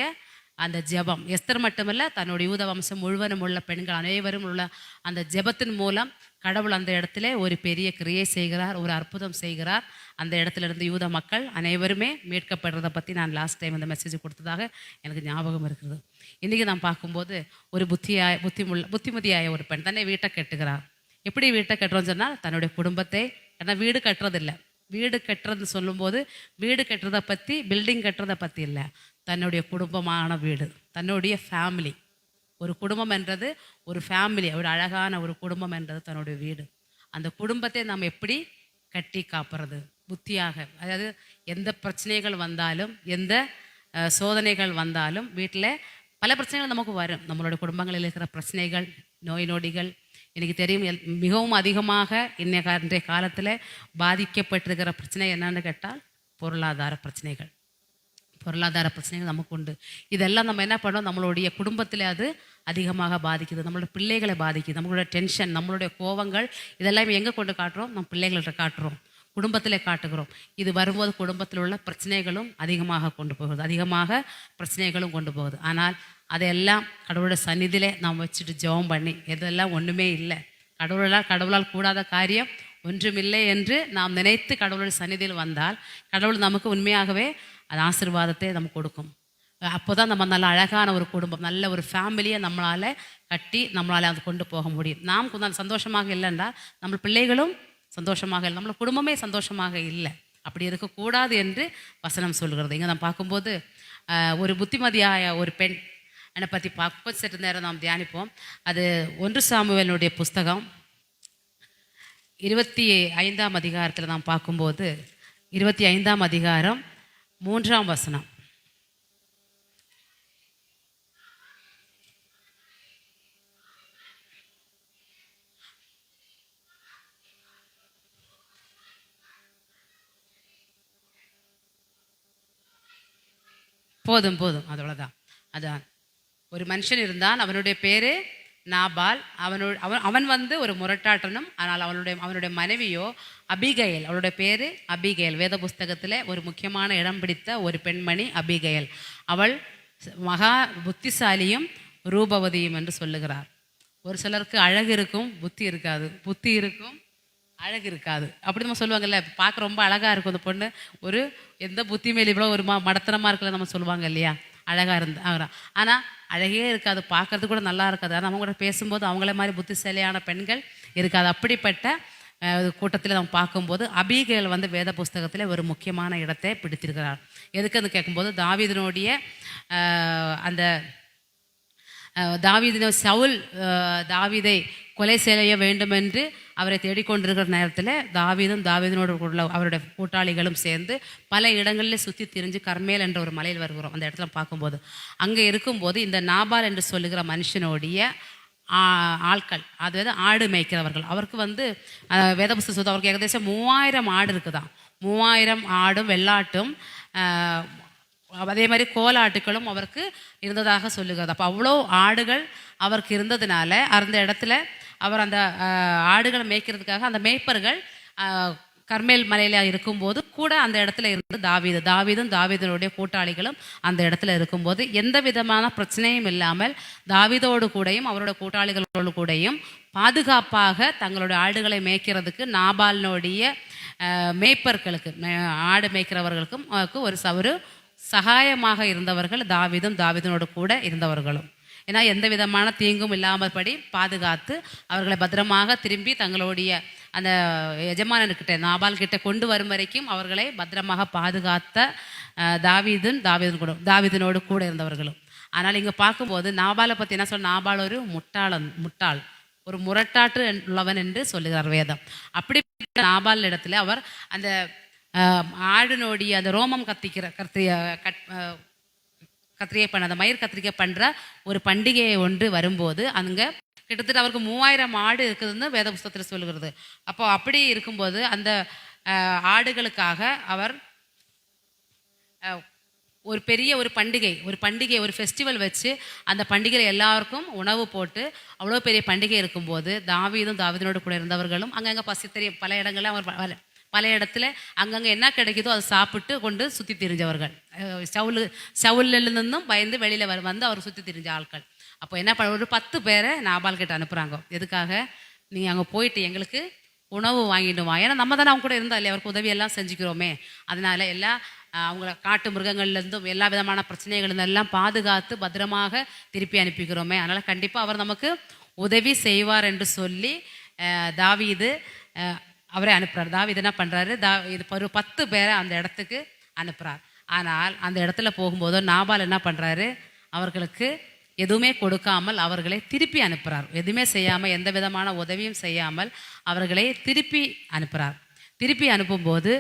அந்த ஜெபம், எஸ்தர் மட்டுமல்ல தன்னுடைய யூத வம்சம் முழுவதும் உள்ள பெண்கள் அனைவரும் உள்ள அந்த ஜெபத்தின் மூலம் கடவுள் அந்த இடத்துல ஒரு பெரிய கிரியை செய்கிறார், ஒரு அற்புதம் செய்கிறார். அந்த இடத்துல இருந்து யூத மக்கள் அனைவருமே மீட்கப்படுறதை பற்றி நான் லாஸ்ட் டைம் அந்த மெசேஜ் கொடுத்ததாக எனக்கு ஞாபகம் இருக்கிறது. இன்றைக்கி நான் பார்க்கும்போது ஒரு புத்திமதியாய ஒரு பெண் தன்னை வீட்டை கட்டுகிறார். எப்படி வீட்டை கட்டுறோன்னு சொன்னால் தன்னுடைய குடும்பத்தை, ஏன்னா வீடு கட்டுறதில்லை, வீடு கட்டுறதுன்னு சொல்லும்போது வீடு கட்டுறதை பற்றி, பில்டிங் கட்டுறதை பற்றி இல்லை, தன்னுடைய குடும்பமான வீடு, தன்னுடைய ஃபேமிலி. ஒரு குடும்பம் என்றது ஒரு ஃபேமிலி, ஒரு அழகான ஒரு குடும்பம் என்றது தன்னுடைய வீடு. அந்த குடும்பத்தை நாம் எப்படி கட்டி காப்புறது புத்தியாக, அதாவது எந்த பிரச்சனைகள் வந்தாலும், எந்த சோதனைகள் வந்தாலும் வீட்டில் பல பிரச்சனைகள் நமக்கு வரும். நம்மளுடைய குடும்பங்களில் இருக்கிற பிரச்சனைகள், நோய் நொடிகள், எனக்கு தெரியும் மிகவும் அதிகமாக இன்றைய காலத்தில் பாதிக்கப்பட்டிருக்கிற பிரச்சனை என்னன்னு கேட்டால் பொருளாதார பிரச்சனைகள். பொருளாதார பிரச்சனைகள் நமக்கு உண்டு. இதெல்லாம் நம்ம என்ன பண்ணோம், நம்மளுடைய குடும்பத்தில் அது அதிகமாக பாதிக்குது, நம்மளோட பிள்ளைகளை பாதிக்குது. நம்மளோட டென்ஷன், நம்மளுடைய கோபங்கள் இதெல்லாம் எங்கே கொண்டு காட்டுறோம், நம்ம பிள்ளைகள்கிட்ட காட்டுறோம், குடும்பத்தில் காட்டுகிறோம். இது வரும்போது குடும்பத்தில் உள்ள பிரச்சனைகளும் அதிகமாக கொண்டு போகுது, அதிகமாக பிரச்சனைகளும் கொண்டு போகுது. ஆனால் அதையெல்லாம் கடவுளோட சந்நிதியிலே நாம் வச்சுட்டு ஜெபம் பண்ணி, எதெல்லாம் ஒன்றுமே இல்லை, கடவுளால் கூடாத காரியம் ஒன்றுமில்லை என்று நாம் நினைத்து கடவுளுடைய சந்நிதியில் வந்தால் கடவுள் நமக்கு உண்மையாகவே அது ஆசீர்வாதத்தை நமக்கு கொடுக்கும். அப்போ தான் நம்ம நல்ல அழகான ஒரு குடும்பம், நல்ல ஒரு ஃபேமிலியை நம்மளால் கட்டி நம்மளால் அதை கொண்டு போக முடியும். நாம் கொஞ்சம் சந்தோஷமாக இல்லைன்னா நம்ம பிள்ளைகளும் சந்தோஷமாக இல்லை, நம்மளோட குடும்பமே சந்தோஷமாக இல்லை. அப்படி இருக்கக்கூடாது என்று வசனம் சொல்கிறது. இங்கே நாம் பார்க்கும்போது ஒரு புத்திமதியாய ஒரு பெண் என்னை பற்றி பார்க்க சற்று நேரம் நாம் தியானிப்போம். அது 1 சாமுவேலுடைய புஸ்தகம் 25ஆம் அதிகாரத்தில் நாம் பார்க்கும்போது 25ஆம் அதிகாரம் 3ஆம் வசனம். போதும் அவ்வளோதான். அதான் ஒரு மனுஷன் இருந்தான், அவனுடைய பேரு நாபால். அவன் வந்து ஒரு முரட்டாட்டனும். ஆனால் அவனுடைய மனைவியோ அபிகயல். அவளுடைய பேரு அபிகயல். வேத புஸ்தகத்தில் ஒரு முக்கியமான இடம் பிடித்த ஒரு பெண்மணி அபிகயல். அவள் மகா புத்திசாலியும் ரூபவதியும் என்று சொல்லுகிறார். ஒரு சிலருக்கு அழகு இருக்கும், புத்தி இருக்காது, புத்தி இருக்கும், அழகு இருக்காது. அப்படி நம்ம சொல்லுவாங்கல்ல, பார்க்க ரொம்ப அழகாக இருக்கும் அந்த பொண்ணு, ஒரு எந்த புத்தி மேலே இவ்வளோ ஒரு மடத்தனமாக இருக்கல நம்ம சொல்லுவாங்க இல்லையா, அழகாக இருந்தா. ஆனால் அழகே இருக்காது, பார்க்கறது கூட நல்லா இருக்காது. ஆனால் அவங்க கூட பேசும்போது அவங்கள மாதிரி புத்திசாலியான பெண்கள் இருக்காது. அப்படிப்பட்ட கூட்டத்தில் நம்ம பார்க்கும்போது அபிகேல் வந்து வேத புஸ்தகத்தில் ஒரு முக்கியமான இடத்தை பிடித்திருக்கிறார். எதுக்குன்னு கேட்கும்போது தாவீதினுடைய அந்த சவுல் தாவீதை கொலை செய்ய வேண்டும் என்று அவரை தேடிக்கொண்டிருக்கிற நேரத்தில் தாவீதனோடு உள்ள அவருடைய கூட்டாளிகளும் சேர்ந்து பல இடங்களில் சுற்றி திரிஞ்சு கர்மேல் என்ற ஒரு மலையில் வருகிறோம். அந்த இடத்துல பார்க்கும்போது அங்கே இருக்கும்போது இந்த நாபால் என்று சொல்லுகிற மனுஷனுடைய ஆட்கள், அதாவது ஆடு மேய்க்கிறவர்கள், அவருக்கு வந்து வேதபுஸ்தகம் சொல்லுது அவருக்கு ஏகദേശம் 3000 ஆடு இருக்குதான். 3000 ஆடும் வெள்ளாட்டும் அதே மாதிரி கோலாட்டுகளும் அவருக்கு இருந்ததாக சொல்லுகிறது. அப்போ அவ்வளோ ஆடுகள் அவருக்கு இருந்ததுனால அந்த இடத்துல அவர் அந்த ஆடுகளை மேய்க்கிறதுக்காக அந்த மேய்ப்பர்கள் கர்மேல் மலையில் இருக்கும்போது கூட அந்த இடத்துல இருந்து தாவீதனுடைய கூட்டாளிகளும் அந்த இடத்துல இருக்கும்போது எந்த விதமான பிரச்சனையும் இல்லாமல் தாவீதோடு கூடையும் அவரோட கூட்டாளிகளோடு கூடையும் பாதுகாப்பாக தங்களுடைய ஆடுகளை மேய்க்கிறதுக்கு நாபாலினுடைய மேய்ப்பர்களுக்கு, ஆடு மேய்க்கிறவர்களுக்கும் ஒரு சகாயமாக இருந்தவர்கள் தாவீதனோடு கூட இருந்தவர்களும். ஏன்னா எந்த விதமான தீங்கும் இல்லாமல் படி பாதுகாத்து அவர்களை பத்திரமாக திரும்பி தங்களுடைய அந்த எஜமானன்கிட்ட நாபால் கிட்ட கொண்டு வரும் வரைக்கும் அவர்களை பத்திரமாக பாதுகாத்த தாவீதனோடு கூட இருந்தவர்களும். ஆனால் இங்கே பார்க்கும்போது நாபாலை பற்றி என்ன சொல்ல, நாபால் ஒரு முட்டாள், ஒரு முரட்டாட்டு உள்ளவன் என்று சொல்லுகிறார் வேதம். அப்படி நாபால் இடத்துல அவர் அந்த ஆடுனோடைய அந்த ரோமம் கத்திரிக்கை பண்ண அந்த மயிர் கத்திரிக்கை பண்ணுற ஒரு பண்டிகையை ஒன்று வரும்போது அங்கே கிட்டத்தட்ட அவருக்கு 3000 ஆடு இருக்குதுன்னு வேத புஸ்தகத்தில் சொல்லுகிறது. அப்போ அப்படி இருக்கும்போது அந்த ஆடுகளுக்காக அவர் ஒரு பெரிய ஒரு பண்டிகை ஒரு ஃபெஸ்டிவல் வச்சு அந்த பண்டிகையில் எல்லாருக்கும் உணவு போட்டு அவ்வளோ பெரிய பண்டிகை இருக்கும்போது தாவீதனோடு கூட இருந்தவர்களும் அங்கங்கே பசி பல இடங்களில் அவர் பல இடத்துல அங்கங்கே என்ன கிடைக்குதோ அதை சாப்பிட்டு கொண்டு சுற்றி திரிஞ்சவர்கள், சவுலிருந்தும் பயந்து வெளியில் வந்து அவர் சுற்றி திரிஞ்ச ஆட்கள். அப்போ என்ன பண்ண, ஒரு 10 பேரை நாபால் கிட்ட அனுப்புகிறாங்க. எதுக்காக, நீங்கள் அங்கே போயிட்டு எங்களுக்கு உணவு வாங்கிட்டு வா, ஏன்னா நம்ம தானே அவங்க கூட இருந்தால் இல்லையா, அவருக்கு உதவியெல்லாம் செஞ்சுக்கிறோமே, அதனால அவங்கள காட்டு மிருகங்கள்லேருந்தும் எல்லா விதமான பிரச்சனைகள் எல்லாம் பாதுகாத்து பத்திரமாக திருப்பி அனுப்பிக்கிறோமே, அதனால் கண்டிப்பாக அவர் நமக்கு உதவி செய்வார் என்று சொல்லி தாவீது அவரை அனுப்புகிறார். தாவீது என்ன பண்ணுறாரு, இது ஒரு 10 பேரை அந்த இடத்துக்கு அனுப்புகிறார். ஆனால் அந்த இடத்துல போகும்போது நாபால் என்ன பண்ணுறாரு, அவர்களுக்கு எதுவுமே கொடுக்காமல் அவர்களை திருப்பி அனுப்புகிறார். எதுவுமே செய்யாமல், எந்த விதமான உதவியும் செய்யாமல் அவர்களை திருப்பி அனுப்புகிறார். திருப்பி அனுப்பும்போது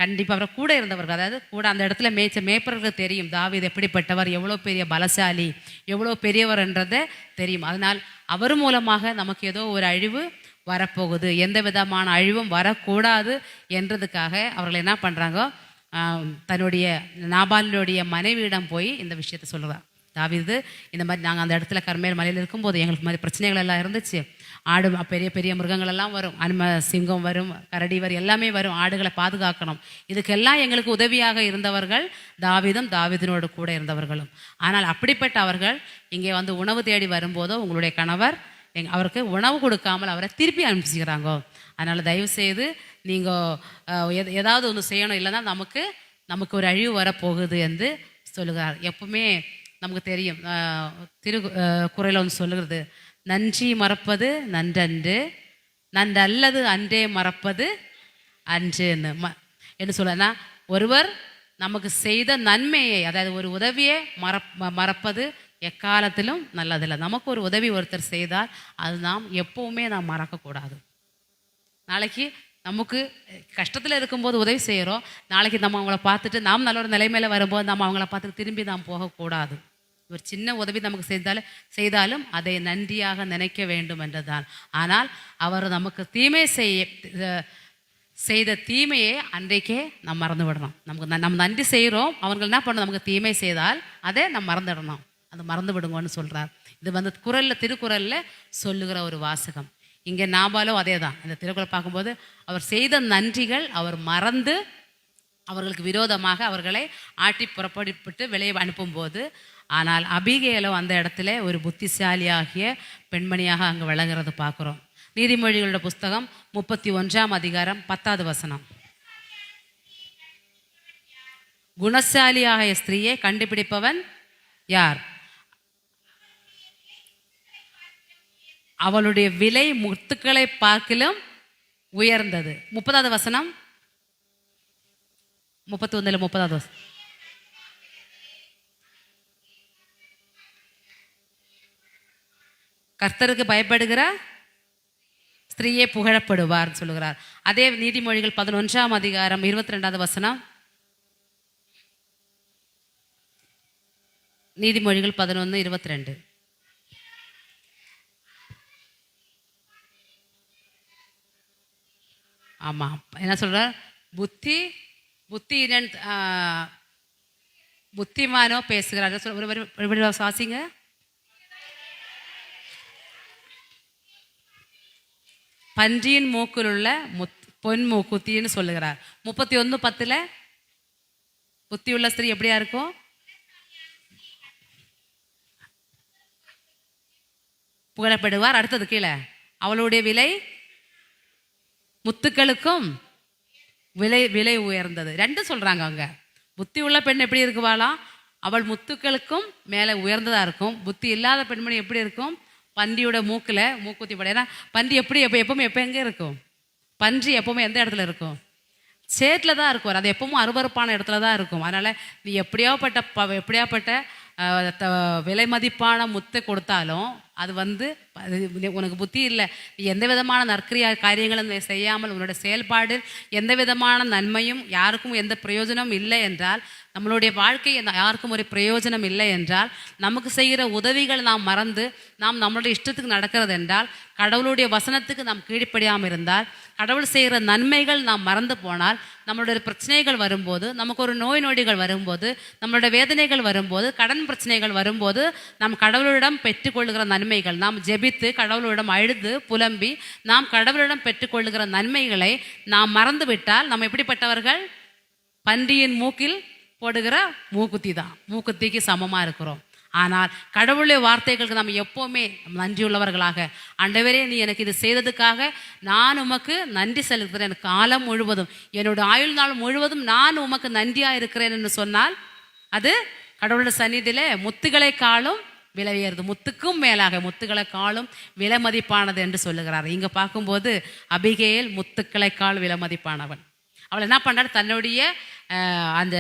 கண்டிப்பாக அவரை கூட இருந்தவர்கள், அதாவது கூட அந்த இடத்துல மேய்ப்பவர்களுக்கு தெரியும் தாவீது எப்படிப்பட்டவர், எவ்வளோ பெரிய பலசாலி, எவ்வளோ பெரியவர் என்றதை தெரியும். அதனால் அவர் மூலமாக நமக்கு ஏதோ ஒரு அழிவு வரப்போகுது, எந்த விதமான அழிவும் வரக்கூடாது என்றதுக்காக அவர்கள் என்ன பண்ணுறாங்க, தன்னுடைய நாபாலுடைய மனைவியிடம் போய் இந்த விஷயத்த சொல்கிறார். தாவீது இந்த மாதிரி நாங்கள் அந்த இடத்துல கர்மேல் மலையில் இருக்கும்போது எங்களுக்கு மாதிரி பிரச்சனைகள் எல்லாம் இருந்துச்சு. ஆடு பெரிய பெரிய மிருகங்கள் எல்லாம் வரும், சிங்கம் வரும், கரடி வரும், எல்லாமே வரும். ஆடுகளை பாதுகாக்கணும். இதுக்கெல்லாம் எங்களுக்கு உதவியாக இருந்தவர்கள் தாவீதும் தாவீதினோடு கூட இருந்தவர்களும். ஆனால் அப்படிப்பட்ட அவர்கள் இங்கே வந்து உணவு தேடி வரும்போதோ உங்களுடைய கணவர் அவருக்கு உணவு கொடுக்காமல் அவரை திருப்பி அனுப்பிச்சுக்கிறாங்க. அதனால் தயவுசெய்து நீங்கள் ஏதாவது ஒன்று செய்யணும், இல்லைன்னா நமக்கு ஒரு அழிவு வரப்போகுது என்று சொல்லுகிறார். எப்பவுமே நமக்கு தெரியும், குறளில் ஒன்று சொல்லுகிறது, நன்றி மறப்பது நன்றன்று, நன்றல்லது அன்றே மறப்பது அன்றுன்னு என்ன சொல்லனா, ஒருவர் நமக்கு செய்த நன்மையை, அதாவது ஒரு உதவியை மறப்பது எக்காலத்திலும் நல்லதில்லை. நமக்கு ஒரு உதவி ஒருத்தர் செய்தால் அது நாம் எப்பவுமே நாம் மறக்கக்கூடாது. நாளைக்கு நமக்கு கஷ்டத்தில் இருக்கும்போது உதவி செய்கிறோம், நாளைக்கு நம்ம அவங்கள பார்த்துட்டு நாம் நல்ல ஒரு நிலைமையில் வரும்போது நம்ம அவங்கள பார்த்துட்டு திரும்பி நாம் போகக்கூடாது. ஒரு சின்ன உதவி நமக்கு செய்தாலும் அதை நன்றியாக நினைக்க வேண்டும் என்றுதான். ஆனால் அவர் நமக்கு தீமை செய்த தீமையை அன்றைக்கே நாம் மறந்து விடணும். நம்ம நன்றி செய்கிறோம், அவர்கள் என்ன பண்ணணும், நமக்கு தீமை செய்தால் அதை நம்ம மறந்துடணும், அதை மறந்து விடுங்கன்னு சொல்கிறார். இது வந்து திருக்குறளில் சொல்லுகிற ஒரு வாசகம். இங்கே நாபாலோ அதே தான். இந்த திருக்குறள் பார்க்கும்போது அவர் செய்த நன்றிகள் அவர் மறந்து அவர்களுக்கு விரோதமாக அவர்களை ஆட்டி புறப்பட்டு வெளியே அனுப்பும்போது, ஆனால் அபிகேலோ அந்த இடத்துல ஒரு புத்திசாலியாகிய பெண்மணியாக அங்கே விளங்குறது பார்க்குறோம். நீதிமொழிகளோட புஸ்தகம் 31ஆம் அதிகாரம் 10வது வசனம். குணசாலியாகிய ஸ்திரீயை கண்டுபிடிப்பவன் யார்? அவளுடைய விலை முத்துக்களை பார்க்கிலும் உயர்ந்தது. 30வது வசனம், 31 30வது வசனம். கர்த்தருக்கு பயப்படுகிற ஸ்திரீயே புகழப்படுவார் சொல்லுகிறார். அதே நீதிமொழிகள் 11ஆம் அதிகாரம் 22வது வசனம். நீதிமொழிகள் 11:22. ஆமாம், என்ன சொல்கிறார்? புத்திமானோ பேசுகிறார். வாசிங்க. பன்றியின் மூக்கில் உள்ள பொன் மூக்குத்தின்னு சொல்லுகிறார். 31:10 புத்தியுள்ள ஸ்திரீ எப்படியா இருக்கும்? புகழப்படுவார். அடுத்தது கீழே, அவளுடைய விலை முத்துக்களுக்கும் விலை உயர்ந்தது. ரெண்டு சொல்றாங்க அங்க. புத்தி உள்ள பெண் எப்படி இருக்குவாளாம்? அவள் முத்துக்களுக்கும் மேலே உயர்ந்ததா இருக்கும். புத்தி இல்லாத பெண்மணி எப்படி இருக்கும்? பன்றியோட மூக்குத்தி பட. ஏன்னா பன்றி எப்பவுமே எங்கே இருக்கும்? பன்றி எப்பவுமே எந்த இடத்துல இருக்கும்? சேற்றில் தான் இருக்கும். அது எப்பவும் அருவருப்பான இடத்துல தான் இருக்கும். அதனால நீ எப்படியாப்பட்ட விலை மதிப்பான முத்தை கொடுத்தாலும் அது வந்து உனக்கு புத்தி இல்லை, நீ எந்த விதமான நற்கிரியா காரியங்களும் செய்யாமல் உன்னோட செயல்பாடு எந்த விதமான நன்மையும் யாருக்கும் எந்த பிரயோஜனம் இல்லை என்றால், நம்மளுடைய வாழ்க்கை யாருக்கும் ஒரு பிரயோஜனம் இல்லை என்றால், நமக்கு செய்கிற உதவிகள் நாம் மறந்து நாம் நம்மளுடைய இஷ்டத்துக்கு நடக்கிறது என்றால், கடவுளுடைய வசனத்துக்கு நாம் கீழ்ப்படியாமல் இருந்தால், கடவுள் செய்கிற நன்மைகள் நாம் மறந்து போனால், நம்மளுடைய பிரச்சனைகள் வரும்போது, நமக்கு ஒரு நோய் நொடிகள் வரும்போது, நம்மளுடைய வேதனைகள் வரும்போது, கடன் பிரச்சனைகள் வரும்போது, நாம் கடவுளிடம் பெற்றுக்கொள்ளுகிற நன்மைகள், நாம் ஜெபித்து கடவுளிடம் அழுது புலம்பி நாம் கடவுளிடம் பெற்றுக்கொள்ளுகிற நன்மைகளை நாம் மறந்து விட்டால் நம்ம எப்படிப்பட்டவர்கள்? பன்றியின் மூக்கில் போடுகிற மூக்குத்தி தான். மூக்குத்திக்கு சமமாக இருக்கிறோம். ஆனால் கடவுளுடைய வார்த்தைகளுக்கு நம்ம எப்போவுமே நன்றியுள்ளவர்களாக, ஆண்டவரே நீ எனக்கு இது செய்ததுக்காக நான் உமக்கு நன்றி செலுத்துகிறேன், எனக்கு காலம் முழுவதும் என்னோட ஆயுள் நாள் முழுவதும் நான் உமக்கு நன்றியாக இருக்கிறேன் என்று சொன்னால் அது கடவுளுடைய சந்நிதியிலே முத்துகளை காலும் விலை உயர்து, முத்துக்கும் மேலாக முத்துக்களை காலும் விலை மதிப்பானது என்று சொல்லுகிறார். இங்கே பார்க்கும்போது அபிகேல் முத்துக்களை கால் விலை மதிப்பானவன். அவள் என்ன பண்ணாள்? தன்னுடைய அந்த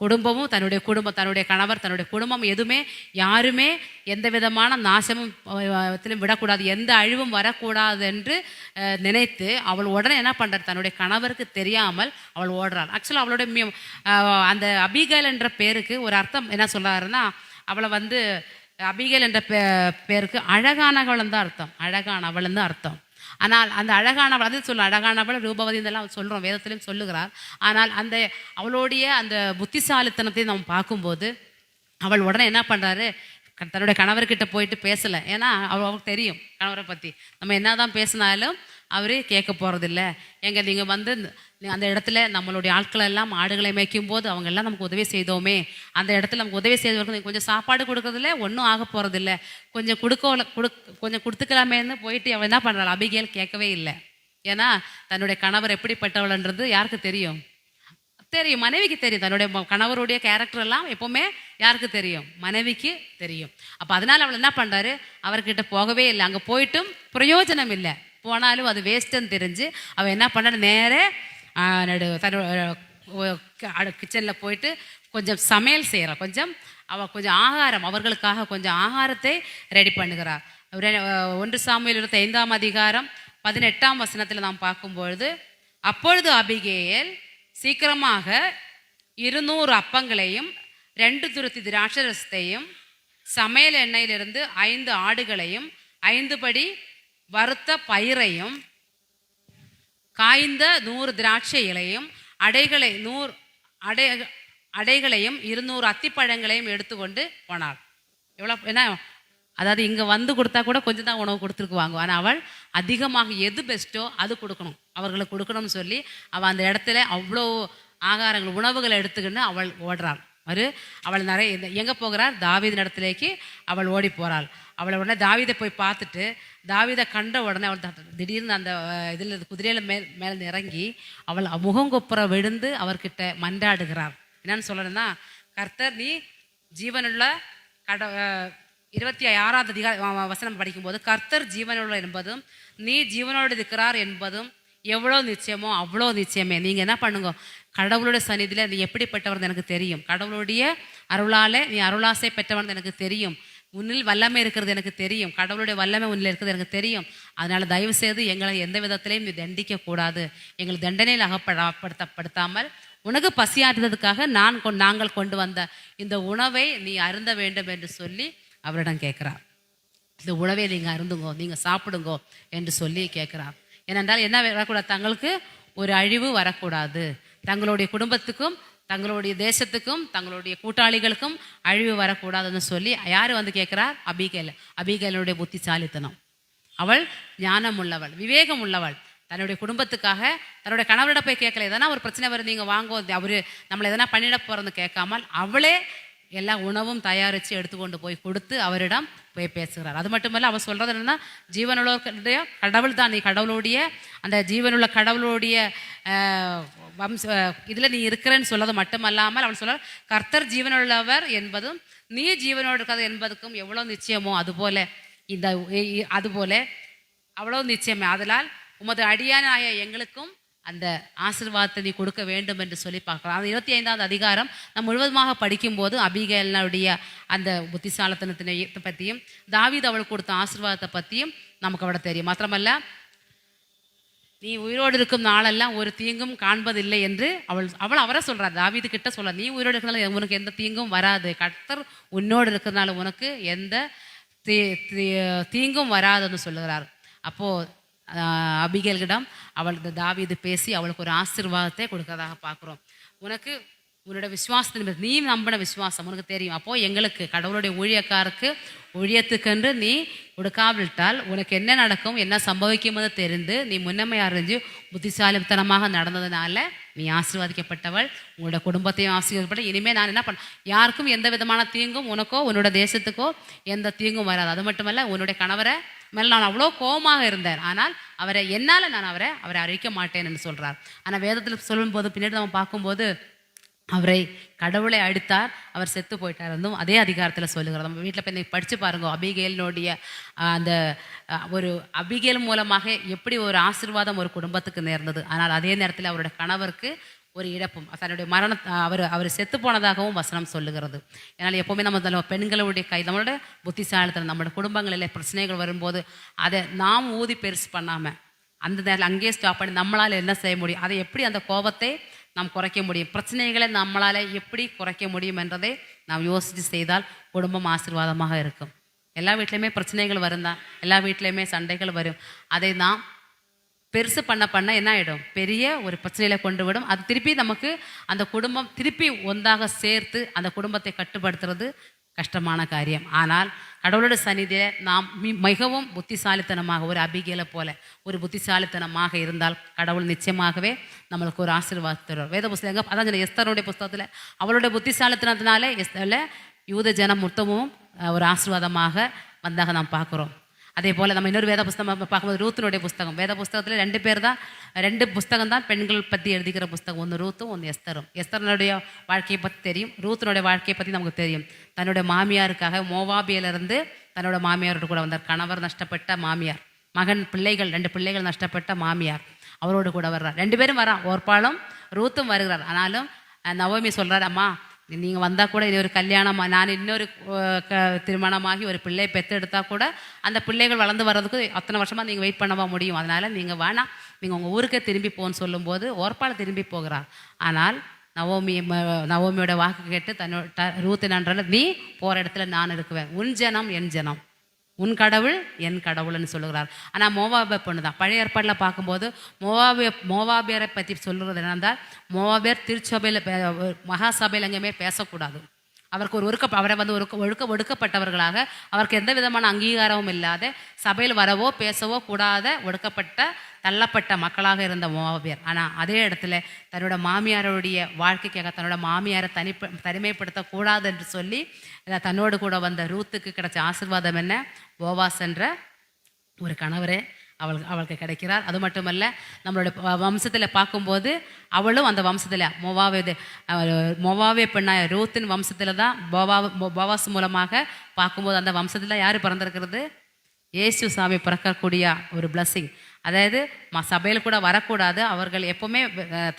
குடும்பமும் தன்னுடைய கணவர் தன்னுடைய குடும்பம் எதுவுமே யாருமே எந்த விதமான நாசமும் விடக்கூடாது, எந்த அழிவும் வரக்கூடாது என்று நினைத்து அவள் உடனே என்ன பண்ணுறார், தன்னுடைய கணவருக்கு தெரியாமல் அவள் ஓடுறாள். ஆக்சுவலாக அவளுடைய அந்த அபிகேல் என்ற பேருக்கு ஒரு அர்த்தம் என்ன சொல்கிறாருன்னா, அவளை வந்து அபிகேல் என்ற பேருக்கு அழகானவள் தான் அர்த்தம், அழகானவள் தான் அர்த்தம். ஆனால் அந்த அழகானவள், அது சொல்லும் அழகானவள் ரூபவதி இதெல்லாம் சொல்கிறோம், வேதத்திலையும் சொல்லுகிறார். ஆனால் அந்த அவளுடைய அந்த புத்திசாலித்தனத்தை நம்ம பார்க்கும்போது அவள் உடனே என்ன பண்ணுறாரு, தன்னுடைய கணவர்கிட்ட போயிட்டு பேசலை. ஏன்னா அவளுக்கு தெரியும் கணவரை பற்றி, நம்ம என்ன தான் பேசினாலும் அவரு கேட்க போகிறதில்ல. எங்கே நீங்கள் வந்து அந்த இடத்துல நம்மளுடைய ஆட்கள் எல்லாம் ஆடுகளை மேய்க்கும் போது அவங்க எல்லாம் நமக்கு உதவி செய்தோமே, அந்த இடத்துல நமக்கு உதவி செய்தவர்கள் நீங்கள் கொஞ்சம் சாப்பாடு கொடுக்கறதில்ல, ஒன்றும் ஆக போகிறதில்ல, கொஞ்சம் கொஞ்சம் கொடுத்துக்கலாமேன்னு போயிட்டு அவன் என்ன பண்ணுறாள், அபிகேல் கேட்கவே இல்லை. ஏன்னா தன்னுடைய கணவர் எப்படிப்பட்டவள்ன்றது யாருக்கு தெரியும், தெரியும், மனைவிக்கு தெரியும். தன்னுடைய கணவருடைய கேரக்டர் எல்லாம் எப்பவுமே யாருக்கு தெரியும், மனைவிக்கு தெரியும். அப்போ அதனால அவள் என்ன பண்ணுறாரு, அவர்கிட்ட போகவே இல்லை. அங்கே போயிட்டும் பிரயோஜனம் இல்லை, போனாலும் அது வேஸ்ட்டுன்னு தெரிஞ்சு அவள் என்ன பண்ண நேரே கிச்சனில் போயிட்டு கொஞ்சம் சமையல் செய்கிறாள். கொஞ்சம் ஆகாரம், அவர்களுக்காக கொஞ்சம் ஆகாரத்தை ரெடி பண்ணுகிறார். 1 சாமுவேல் 25ஆம் அதிகாரம் 18ஆம் வசனத்தில் நாம் பார்க்கும்பொழுது, அப்பொழுது அபிகேல் சீக்கிரமாக 200 அப்பங்களையும் 2 துருத்தி திராட்சரசத்தையும் சமையல் எண்ணெயிலிருந்து 5 ஆடுகளையும் 5 படி வறுத்த பயிரையும் காய்ந்த 100 திராட்சை இலையும் அடைகளையும் 200 அத்திப்பழங்களையும் எடுத்துக்கொண்டு போனாள். எவ்வளோ என்ன, அதாவது இங்கே வந்து கொடுத்தா கூட கொஞ்சம் தான் உணவு கொடுத்துருக்குவாங்க. ஆனால் அவள் அதிகமாக எது பெஸ்ட்டோ அது கொடுக்கணும், அவர்களுக்கு கொடுக்கணும்னு சொல்லி அவள் அந்த இடத்துல அவ்வளோ ஆகாரங்கள் உணவுகளை எடுத்துக்கின்னு அவள் ஓடுறாள். அவள் நிறைய எங்கே போகிறாள், தாவீதின் இடத்துலேக்கு அவள் ஓடி போகிறாள். அவளை உடனே தாவீதை போய் பார்த்துட்டு, தாவீதை கண்ட உடனே அவள் திடீர்னு அந்த இதில் குதிரையில் மேலே இறங்கி அவள் முகங்கொப்புற விழுந்து அவர்கிட்ட மன்றாடுகிறார். என்னன்னு சொல்லணும்னா, கர்த்தர் நீ ஜீவனுள்ள 26ஆம் அதிகார வசனம் படிக்கும்போது, கர்த்தர் ஜீவனுள்ள என்பதும் நீ ஜீவனோடு இருக்கிறார் என்பதும் எவ்வளோ நிச்சயமோ அவ்வளோ நிச்சயமே. நீங்கள் என்ன பண்ணுங்க, கடவுளுடைய சந்நிதியில் நீ எப்படிப்பட்டவர்னு எனக்கு தெரியும், கடவுளுடைய அருளால் நீ அருளாசை பெற்றவர்னு எனக்கு தெரியும், உன்னில் வல்லமை இருக்கிறது எனக்கு தெரியும், கடவுளுடைய வல்லமை உன்னில் இருக்கிறது எனக்கு தெரியும். அதனால் தயவு செய்து எங்களை எந்த விதத்திலையும் நீ தண்டிக்கக்கூடாது, எங்களை தண்டனையில் அகப்படுத்தாமல் உனக்கு பசியாற்றுறதுக்காக நாங்கள் கொண்டு வந்த இந்த உணவை நீ அருந்த வேண்டும் என்று சொல்லி அவரிடம் கேட்குறார். இந்த உணவை நீங்கள் அருந்துங்கோ, நீங்கள் சாப்பிடுங்கோ என்று சொல்லி கேட்குறார். ஏனென்றால் என்ன வரக்கூடாது, தங்களுக்கு ஒரு அழிவு வரக்கூடாது, தங்களுடைய குடும்பத்துக்கும் தங்களுடைய தேசத்துக்கும் தங்களுடைய கூட்டாளிகளுக்கும் அழிவு வரக்கூடாதுன்னு சொல்லி யார் வந்து கேட்குறார், அபிகேலுடைய புத்திசாலித்தனம். அவள் ஞானம் உள்ளவள், விவேகம் உள்ளவள். தன்னுடைய குடும்பத்துக்காக தன்னுடைய கணவரிட போய் கேட்கல, எதனா ஒரு பிரச்சனை வருது நீங்கள் வாங்கோ, அவரு நம்மளை எதனா பண்ணிட போகிறதுன்னு கேட்காமல் அவளே எல்லா உணவும் தயாரித்து எடுத்துக்கொண்டு போய் கொடுத்து அவரிடம் போய் பேசுகிறார். அது மட்டுமல்ல, அவள் சொல்கிறது என்னன்னா, ஜீவனுடைய கடவுள் தான், நீ கடவுளுடைய அந்த ஜீவனுள்ள கடவுளுடைய இதில் நீ இருக்கிறேன்னு சொல்லது மட்டுமல்லாமல் அவள் சொல்கிறார், கர்த்தர் ஜீவனுள்ளவர் என்பதும் நீ ஜீவனோடு இருக்கிறது என்பதுக்கும் எவ்வளோ நிச்சயமோ அதுபோல அவ்வளோ நிச்சயமே. அதனால் உமது அடியானாய எங்களுக்கும் அந்த ஆசீர்வாதத்தை நீ கொடுக்க வேண்டும் என்று சொல்லி பார்க்கலாம். அந்த 25ஆவது அதிகாரம் நம்ம முழுவதுமாக படிக்கும்போது அபிகேலுடைய அந்த புத்திசாலித்தனத்தினை பற்றியும் தாவீது அவள் கொடுத்த ஆசீர்வாதத்தை பற்றியும் நமக்கு அவட தெரியும். மாத்திரமல்ல, நீ உயிரோடு இருக்கும் நாளெல்லாம் ஒரு தீங்கும் காண்பதில்லை என்று அவரை சொல்கிறார். தாவீது கிட்ட சொல்ல, நீ உயிரோடு இருக்கிறதுனால உனக்கு எந்த தீங்கும் வராது, கர்த்தர் உன்னோடு இருக்கிறதுனால உனக்கு எந்த தீங்கும் வராதுன்னு சொல்லுகிறார். அப்போது அபிகேலிடம் தாவீது பேசி அவளுக்கு ஒரு ஆசீர்வாதத்தை கொடுக்கறதாக பார்க்குறோம். உனக்கு உன்னோட விசுவாசத்தின் நீ நம்பின விசுவாசம் உனக்கு தெரியும். அப்போது எங்களுக்கு கடவுளுடைய ஊழியக்காருக்கு ஊழியத்துக்கென்று நீ கொடுக்காவிட்டால் உனக்கு என்ன நடக்கும், என்ன சம்பவிக்கும் என்று தெரிந்து நீ முன்னமே அறிஞ்சு புத்திசாலித்தனமாக நடந்ததுனால நீ ஆசீர்வதிக்கப்பட்டவள், உன்னோட குடும்பத்தையும் ஆசீர்வதிக்கப்பட்ட. இனிமேல் நான் என்ன பண்ண, யாருக்கும் எந்த விதமான தீங்கும் உனக்கோ உன்னோட தேசத்துக்கோ எந்த தீங்கும் வராது. அது மட்டுமல்ல, உன்னுடைய கணவரை மேலே நான் அவ்வளோ கோபமாக இருந்தேன், ஆனால் என்னால் நான் அவரை அழிக்க மாட்டேன் என்று சொல்கிறார். ஆனால் வேதத்தில் சொல்லும்போது பின்னாடி நம்ம பார்க்கும்போது அவரை கடவுளை அடித்தார், அவர் செத்து போயிட்டார் இருந்தும் அதே அதிகாரத்தில் சொல்லுகிறார். நம்ம வீட்டில் போய் படித்து பாருங்க, அபிகேலினுடைய அந்த ஒரு அபிகேல் மூலமாக எப்படி ஒரு ஆசீர்வாதம் ஒரு குடும்பத்துக்கு நேர்ந்தது. ஆனால் அதே நேரத்தில் அவருடைய கணவருக்கு ஒரு இழப்பும் தன்னுடைய அவர் செத்து போனதாகவும் வசனம் சொல்லுகிறது. ஏன்னால் எப்போவுமே நம்ம பெண்களுடைய நம்மளோட புத்திசாலித்தனம், நம்மளோட குடும்பங்களில் பிரச்சனைகள் வரும்போது அதை நாம் ஊதி பெருசு பண்ணாமல் அந்த நேரத்தில் அங்கேயே ஸ்டாப் பண்ணி நம்மளால் என்ன செய்ய முடியும், அதை எப்படி அந்த கோபத்தை நாம் குறைக்க முடியும், பிரச்சனைகளை நம்மளால் எப்படி குறைக்க முடியும் என்றதை நாம் யோசித்து செய்தால் குடும்பம் ஆசீர்வாதமாக இருக்கும். எல்லா வீட்லேயுமே பிரச்சனைகள் வரும் தான், எல்லா வீட்லேயுமே சண்டைகள் வரும். அதை நாம் பெருசு பண்ண என்ன ஆகிடும், பெரிய ஒரு பிரச்சனையில கொண்டு விடும். அது திருப்பி நமக்கு அந்த குடும்பம் திருப்பி ஒன்றாக சேர்த்து அந்த குடும்பத்தை கட்டுப்படுத்துறது கஷ்டமான காரியம். ஆனால் கடவுளோட சந்நிதியில் நாம் மிகவும் புத்திசாலித்தனமாக ஒரு அபிகேலை போல ஒரு புத்திசாலித்தனமாக இருந்தால் கடவுள் நிச்சயமாகவே நம்மளுக்கு ஒரு ஆசீர்வாதம் தருவார். வேத புஸ்தகம் அதான் எஸ்தருடைய புஸ்தகத்தில் அவளுடைய புத்திசாலித்தனத்தினாலே எஸ்தரில் யூத ஜனம் மொத்தமும் ஒரு ஆசீர்வாதமாக வந்தாக நாம் பார்க்குறோம். அதே போல் நம்ம இன்னொரு வேத புஸ்தகம் பார்க்கும்போது ரூத்தினுடைய புஸ்தகம், வேத புஸ்தகத்தில் 2 பேர் தான், 2 புஸ்தகம் தான் பெண்கள் பற்றி எழுதிக்கிற புஸ்தகம். ஒன்று ரூத்தும், ஒன்று எஸ்தரும். எஸ்தரனுடைய வாழ்க்கையை பற்றி தெரியும், ரூத்தினுடைய வாழ்க்கையை பற்றி நமக்கு தெரியும். தன்னுடைய மாமியாருக்காக மோவாபியிலிருந்து தன்னோட மாமியாரோடு கூட வந்தார். கணவர் நஷ்டப்பட்ட மாமியார், மகன் பிள்ளைகள் 2 பிள்ளைகள் நஷ்டப்பட்ட மாமியார் அவரோடு கூட வர்றார். 2 பேரும் வரான், ஓர்பாலும் ரூத்தும் வருகிறார். ஆனாலும் நவோமி சொல்கிறார், அம்மா நீங்கள் வந்தால் கூட இது ஒரு கல்யாணம், நான் இன்னொரு திருமணமாகி ஒரு பிள்ளை பெற்றெடுத்தா கூட அந்த பிள்ளைகள் வளர்ந்து வர்றதுக்கு அத்தனை வருஷமாக நீங்கள் வெயிட் பண்ணவா முடியும், அதனால் நீங்கள் வேணாம், நீங்கள் உங்கள் ஊருக்கே திரும்பி போன்னு சொல்லும்போது ஓர்பால் திரும்பி போகிறார். ஆனால் நவோமியோட வாக்கு கேட்டு ரூத்து நன்றால் நீ போகிற இடத்துல நான் இருக்குவேன், உன் ஜனம் என் ஜனம், உன் கடவுள் என் கடவுள்னு சொல்லுகிறார். ஆனால் மோவாபிய பொண்ணு தான். பழைய ஏற்பாட்டில் பார்க்கும்போது மோவாபியரை பற்றி சொல்லுறது என்னென்றால், மோவாபியர் திருச்சபையில் மகா சபையில் எங்கேயுமே பேசக்கூடாது. அவருக்கு அவரை வந்து ஒடுக்கப்பட்டவர்களாக, அவருக்கு எந்த விதமான அங்கீகாரமும் இல்லாத, சபையில் வரவோ பேசவோ கூடாத தள்ளப்பட்ட மக்களாக இருந்த மோவாபியர். ஆனால் அதே இடத்துல தன்னோட மாமியாருடைய வாழ்க்கைக்காக தன்னோட மாமியாரை தனிமைப்படுத்தக்கூடாது என்று சொல்லி தன்னோடு கூட வந்த ரூத்துக்கு கிடைச்ச ஆசீர்வாதம் என்ன, போவாஸ் என்ற ஒரு கணவரே அவளுக்கு கிடைக்கிறார். அது மட்டுமல்ல, நம்மளுடைய வம்சத்தில் பார்க்கும்போது அவளும் அந்த வம்சத்தில் மோவாவே பெண்ணாய ரூத்தின் வம்சத்தில் தான் போவாஸ் மூலமாக பார்க்கும்போது அந்த வம்சத்தில் யார் பிறந்திருக்கிறது, இயேசு சாமி பிறக்கக்கூடிய ஒரு பிளஸ்ஸிங். அதாவது சபையில் கூட வரக்கூடாது, அவர்கள் எப்போவுமே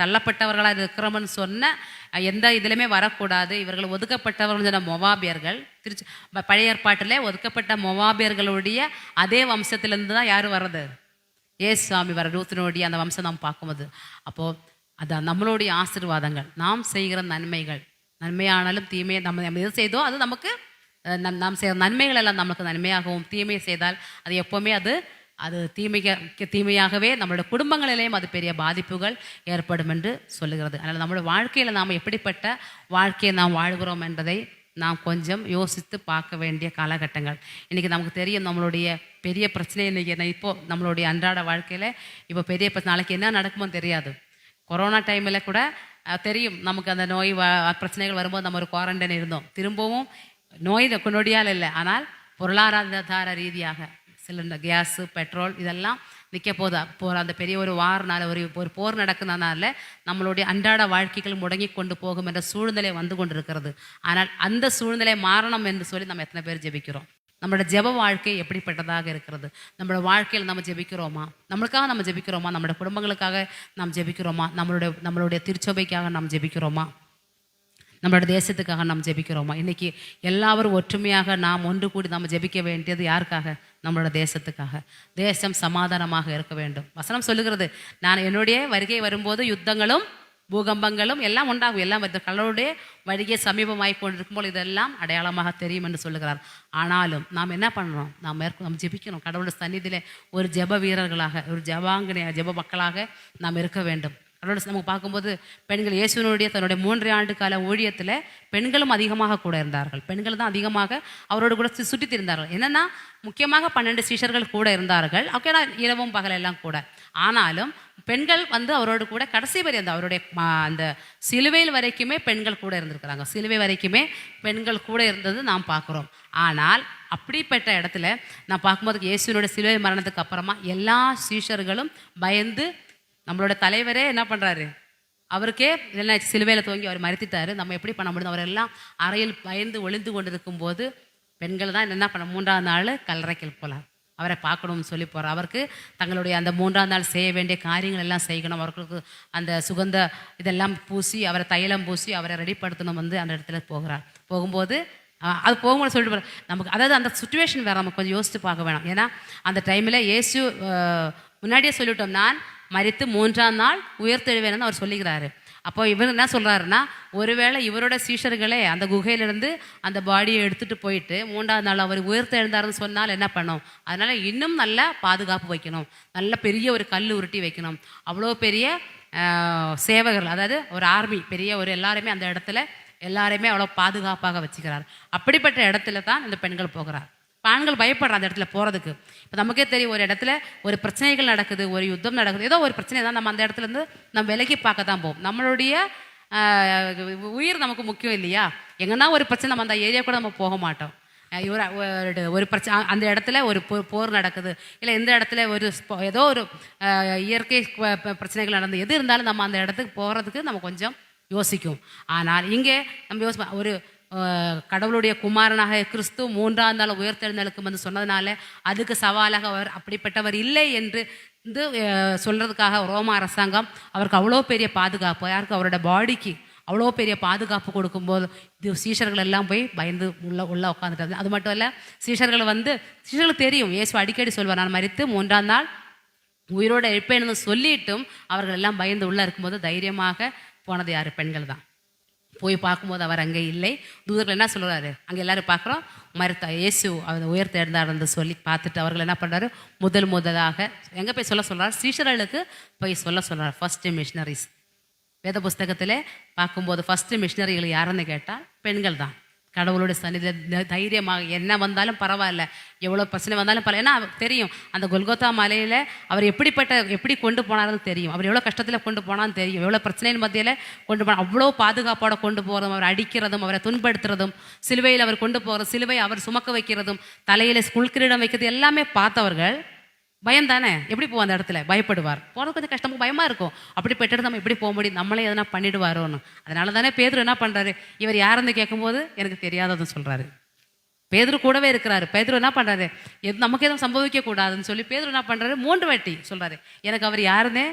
தள்ளப்பட்டவர்களாக இருக்கிறோம்னு சொன்ன எந்த இதுலையுமே வரக்கூடாது, இவர்கள் ஒதுக்கப்பட்டவர்கள் சொன்ன மோவாபியர்கள். பழைய ஏற்பாட்டிலே ஒதுக்கப்பட்ட மோவாபியர்களுடைய அதே வம்சத்திலேருந்து தான் யார் வர்றது, இயேசு சாமி வர ரூத்தினுடைய அந்த வம்சம் நாம் பார்க்கும்போது. அப்போது அதான் நம்மளுடைய ஆசீர்வாதங்கள், நாம் செய்கிற நன்மைகள், நன்மையானாலும் தீமையை நம்ம எது செய்தோ அது நமக்கு நாம் செய்கிற நன்மைகள் எல்லாம் நமக்கு நன்மையாகவும், தீமையை செய்தால் அது எப்போவுமே அது தீமையாகவே நம்மளோட குடும்பங்களிலேயும் அது பெரிய பாதிப்புகள் ஏற்படும் என்று சொல்லுகிறது. அதனால் நம்மளோட வாழ்க்கையில் நாம் எப்படிப்பட்ட வாழ்க்கையை நாம் வாழ்கிறோம் என்பதை நாம் கொஞ்சம் யோசித்து பார்க்க வேண்டிய காலகட்டங்கள். இன்றைக்கி நமக்கு தெரியும் நம்மளுடைய பெரிய பிரச்சனை இன்றைக்கி இப்போது நம்மளுடைய அன்றாட வாழ்க்கையில் இப்போ பெரிய பிரச்சனை, நாளைக்கு என்ன நடக்குமோ தெரியாது. கொரோனா டைமில் கூட தெரியும் நமக்கு அந்த நோய் பிரச்சனைகள் வரும்போது நம்ம ஒரு குவாரண்டைன் இருந்தோம். திரும்பவும் நோய் நொடியால் இல்லை, ஆனால் பொருளாதார ரீதியாக சிலிண்டர், கேஸு, பெட்ரோல் இதெல்லாம் நிற்க போகிற அந்த பெரிய ஒரு வாரனால ஒரு போர் நடക്കുന്നதுனால நம்மளுடைய அன்றாட வாழ்க்கைகள் முடங்கி கொண்டு போகும் என்ற சூழ்நிலை வந்து கொண்டு இருக்கிறது. ஆனால் அந்த சூழ்நிலை மாறணும் என்று சொல்லி நம்ம எத்தனை பேர் ஜெபிக்கிறோம்? நம்மளோட ஜெப வாழ்க்கை எப்படிப்பட்டதாக இருக்கிறது? நம்மளோட வாழ்க்கையில் நம்ம ஜெபிக்கிறோமா? நம்மளுக்காக நம்ம ஜெபிக்கிறோமா? நம்மளோட குடும்பங்களுக்காக நாம் ஜெபிக்கிறோமா? நம்மளுடைய திருச்சபைக்காக நாம் ஜெபிக்கிறோமா? நம்மளோட தேசத்துக்காக நாம் ஜெபிக்கிறோமா? இன்றைக்கி எல்லாரும் ஒற்றுமையாக நாம் ஒன்று கூடி நம்ம ஜெபிக்க வேண்டியது யாருக்காக? நம்மளோட தேசத்துக்காக. தேசம் சமாதானமாக இருக்க வேண்டும். வசனம் சொல்லுகிறது, நான் என்னுடைய வருகை வரும்போது யுத்தங்களும் பூகம்பங்களும் எல்லாம் உண்டாகும், எல்லாம் கடவுளுடைய வருகை சமீபமாகி கொண்டிருக்கும்போது இதெல்லாம் அடையாளமாக தெரியும் என்று சொல்லுகிறார். ஆனாலும் நாம் என்ன பண்ணுறோம்? நாம் ஜெபிக்கணும். கடவுளுடைய சந்நிதியில் ஒரு ஜெப வீரர்களாக, ஒரு ஜெப மக்களாக நாம் இருக்க வேண்டும். அதோட நம்ம பார்க்கும்போது பெண்கள் இயேசுனுடைய தன்னுடைய 3 ஆண்டு கால ஊழியத்தில் பெண்களும் அதிகமாக கூட இருந்தார்கள். பெண்கள் தான் அதிகமாக அவரோடு கூட சுற்றி திரிந்தார்கள். என்னென்னா முக்கியமாக 12 சீஷர்கள் கூட இருந்தார்கள். ஓகேனா இரவும் பகல் எல்லாம் கூட. ஆனாலும் பெண்கள் வந்து அவரோடு கூட கடைசி வரை அவருடைய அந்த சிலுவையில் வரைக்குமே பெண்கள் கூட இருந்திருக்கிறாங்க. சிலுவை வரைக்குமே பெண்கள் கூட இருந்தது நாம் பார்க்குறோம். ஆனால் அப்படிப்பட்ட இடத்துல நான் பார்க்கும்போது இயேசுனுடைய சிலுவை மரணத்துக்கு அப்புறமா எல்லா சீஷர்களும் பயந்து, நம்மளோட தலைவரே என்ன பண்ணுறாரு, அவருக்கே என்ன சிலுவையில் துவங்கி அவர் மறுத்திட்டாரு, நம்ம எப்படி பண்ண முடியும்? அவரெல்லாம் அறையில் பயந்து ஒளிந்து கொண்டு இருக்கும்போது பெண்கள் தான் என்ன பண்ண 3ஆவது நாள் கல்லறைக்கு போகலாம். அவரை பார்க்கணும்னு சொல்லி போகிறார். அவருக்கு தங்களுடைய அந்த 3ஆம் நாள் செய்ய வேண்டிய காரியங்கள் எல்லாம் செய்யணும். அவர்களுக்கு அந்த சுகந்த இதெல்லாம் பூசி, அவரை தைலம் பூசி அவரை ரெடிப்படுத்தணும் அந்த இடத்துல போகிறார். போகும்போது அது போகும்போது சொல்லிட்டு போகிறார். நமக்கு அதாவது அந்த சுச்சுவேஷன் வேறு நமக்கு கொஞ்சம் யோசித்து பார்க்க வேணாம். ஏன்னா அந்த டைமில் இயேசு முன்னாடியே சொல்லிவிட்டோம், நான் மரித்து 3ஆம் நாள் உயிர்த்தெழுவேன்னு அவர் சொல்லிக்கிறாரு. அப்போ இவர் என்ன சொல்கிறாருன்னா, ஒருவேளை இவரோட சீஷர்களே அந்த குகையிலிருந்து அந்த பாடியை எடுத்துகிட்டு போயிட்டு 3ஆம் நாள் அவர் உயிர்த்தெழுந்தாருன்னு சொன்னால் என்ன பண்ணோம்? அதனால் இன்னும் நல்ல பாதுகாப்பு வைக்கணும், நல்ல பெரிய ஒரு கல் உருட்டி வைக்கணும். அவ்வளோ பெரிய சேவகர்கள், அதாவது ஒரு ஆர்மி, பெரிய ஒரு எல்லாருமே அந்த இடத்துல எல்லாருமே அவ்வளோ பாதுகாப்பாக வச்சுக்கிறார். அப்படிப்பட்ட இடத்துல தான் இந்த பெண்கள் போகிறார். ஆண்கள் பயப்படுற அந்த இடத்துல போகிறதுக்கு. இப்போ நமக்கே தெரியும், ஒரு இடத்துல ஒரு பிரச்சனைகள் நடக்குது, ஒரு யுத்தம் நடக்குது, ஏதோ ஒரு பிரச்சனை தான், நம்ம அந்த இடத்துலேருந்து நம்ம விலகி பார்க்க தான் போவோம். நம்மளுடைய உயிர் நமக்கு முக்கியம் இல்லையா? எங்கன்னா ஒரு பிரச்சனை நம்ம அந்த ஏரியா கூட நம்ம போக மாட்டோம். ஒரு பிரச்சனை அந்த இடத்துல ஒரு போர் நடக்குது, இல்லை எந்த இடத்துல ஒரு ஏதோ ஒரு இயற்கை பிரச்சனைகள் நடந்து எது இருந்தாலும் நம்ம அந்த இடத்துக்கு போகிறதுக்கு நம்ம கொஞ்சம் யோசிக்கும். ஆனால் இங்கே நம்ம யோசிப்போம், ஒரு கடவுளுடைய குமாரனாக கிறிஸ்து 3ஆம் நாள் உயிர்த்தெழுந்தலுக்கு சொன்னதுனால அதுக்கு சவாலாக அவர் அப்படிப்பட்டவர் இல்லை என்று சொல்கிறதுக்காக ரோம அரசாங்கம் அவருக்கு அவ்வளோ பெரிய பாதுகாப்பு, யாருக்கு அவரோட பாடிக்கு அவ்வளோ பெரிய பாதுகாப்பு கொடுக்கும்போது இது சீஷர்கள் எல்லாம் போய் பயந்து உள்ள உட்காந்துட்டாங்க. அது மட்டும் இல்லை, சீஷர்களுக்கு தெரியும், இயேசு அடிக்கடி சொல்வார், நான் மரித்து 3ஆம் நாள் உயிரோடு எழுப்பேன்னு சொல்லிட்டும் அவர்கள் எல்லாம் பயந்து உள்ளே இருக்கும்போது தைரியமாக போனது யார்? பெண்கள் தான். போய் பார்க்கும்போது அவர் அங்கே இல்லை. தூதர்கள் என்ன சொல்கிறாரு? அங்கே எல்லாரும் பார்க்குறோம், மரித்த இயேசு அவர் உயிர்த்தெழுந்தார்னு சொல்லி பார்த்துட்டு அவர்கள் என்ன பண்ணுறாரு? முதலாக எங்கே போய் சொல்கிறார்? சீஷர்களுக்கு போய் சொல்கிறார். First machineries. வேத புஸ்தகத்திலே பார்க்கும்போது ஃபர்ஸ்ட் மிஷினரிகள் யாருன்னு கேட்டால் பெண்கள் தான். கடவுளுடைய சன்னிதியில் தைரியமாக என்ன வந்தாலும் பரவாயில்ல, எவ்வளோ பிரச்சனை வந்தாலும் பரவாயில்ல. ஏன்னா அவருக்கு தெரியும், அந்த கொல்கொத்தா மலையில் அவர் எப்படி கொண்டு போனாருன்னு தெரியும், அவர் எவ்வளோ கஷ்டத்தில் கொண்டு போனான்னு தெரியும், எவ்வளோ பிரச்சனையின் மத்தியில் கொண்டு போனார். அவ்வளோ பாதுகாப்போட கொண்டு போகிறதும், அவரை அடிக்கிறதும், அவரை துன்படுத்துறதும், சிலுவையில் அவர் கொண்டு போகிறது, சிலுவை அவர் சுமக்க வைக்கிறதும், தலையில் கிரீடம் வைக்கிறது எல்லாமே பார்த்தவர்கள் பயம் தானே. எப்படி போவோம் அந்த இடத்துல? பயப்படுவார். போகிறது கொஞ்சம் கஷ்டமாக பயமாக இருக்கும். அப்படி பெற்று நம்ம எப்படி போக முடியும்? நம்மளே எதனா பண்ணிடுவாரோன்னு. அதனால தானே பேதுரு என்ன பண்ணுறாரு? இவர் யாருன்னு கேட்கும்போது எனக்கு தெரியாததுன்னு சொல்கிறாரு. பேதுரு கூடவே இருக்கிறாரு. பேதுரு என்ன பண்ணுறாரு? நமக்கு எதுவும் சம்பவிக்கக்கூடாதுன்னு சொல்லி பேதுரு என்ன பண்ணுறாரு? 3 வாட்டி சொல்கிறாரு, எனக்கு அவர் யாருன்னே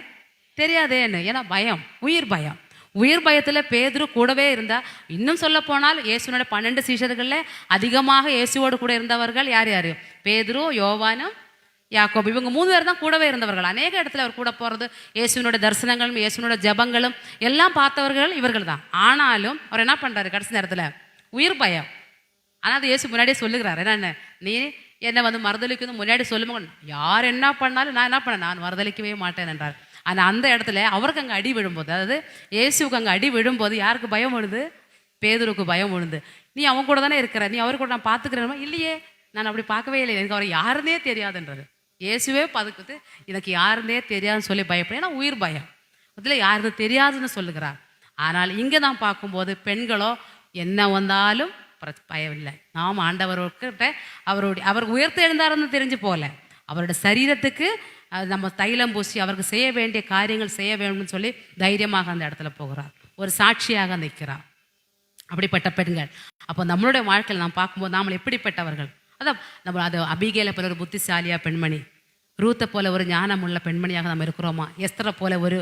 தெரியாதேன்னு. ஏன்னா பயம், உயிர் பயம். உயிர் பயத்தில் பேதுரு கூடவே இருந்தால், இன்னும் சொல்ல போனால் இயேசுனோட 12 சீஷர்களில் அதிகமாக இயேசுவோடு கூட இருந்தவர்கள் யார் யார்? பேதுரு, யோவானும், யாக்கோபு. இவங்க 3 பேர் தான் கூடவே இருந்தவர்கள். அநேக இடத்துல அவர் கூட போகிறது, இயேசுனோட தரிசனங்களும் இயேசுனோட ஜபங்களும் எல்லாம் பார்த்தவர்கள் இவர்கள் தான். ஆனாலும் அவர் என்ன பண்ணுறாரு? கடைசி நேரத்தில் உயிர் பயம். ஆனால் அது இயேசு முன்னாடியே சொல்லுகிறார், என்னென்ன, நீ என்னை மறுதளிக்கணும் முன்னாடி சொல்லுங்க, யார் என்ன பண்ணாலும் நான் என்ன பண்ணேன்? நான் மறுதளிக்கவே மாட்டேன் என்றார். ஆனால் அந்த இடத்துல அவருக்கு அங்கே அடி விழும்போது, அதாவது இயேசுக்கு அங்கே அடி விழும்போது யாருக்கு பயம் விழுது? பேதுருக்கு பயம் விழுந்து. நீ அவன் கூட தானே இருக்கிற, நீ அவரு கூட நான் பார்த்துக்கிறேன். இல்லையே, நான் அப்படி பார்க்கவே இல்லை, எனக்கு அவர் யாருன்னே தெரியாதுன்றாரு. இயேசுவே பதுக்குது, எனக்கு யாருன்னே தெரியாதுன்னு சொல்லி பயப்படும். ஏன்னா உயிர் பயம். அதில் யாருக்கு தெரியாதுன்னு சொல்லுகிறார். ஆனால் இங்கே தான் பார்க்கும்போது பெண்களோ என்ன வந்தாலும் பயம் இல்லை. நாம் ஆண்டவர்கிட்ட அவர் உயர்த்து எழுந்தாருன்னு தெரிஞ்சு போகல, அவரோட சரீரத்துக்கு நம்ம தைலம் பூசி அவருக்கு செய்ய வேண்டிய காரியங்கள் செய்ய வேண்டும்னு சொல்லி தைரியமாக அந்த இடத்துல போகிறார். ஒரு சாட்சியாக நிற்கிறார். அப்படிப்பட்ட பெண்கள். அப்போ நம்மளுடைய வாழ்க்கையில் நாம் பார்க்கும்போது நாம் எப்படிப்பட்டவர்கள்? அதான் நம்ம அது அபிகேலை போல ஒரு புத்திசாலியா பெண்மணி, ரூத்தை போல ஒரு ஞானமுள்ள பெண்மணியாக நாம் இருக்கிறோமா? எஸ்தரை போல ஒரு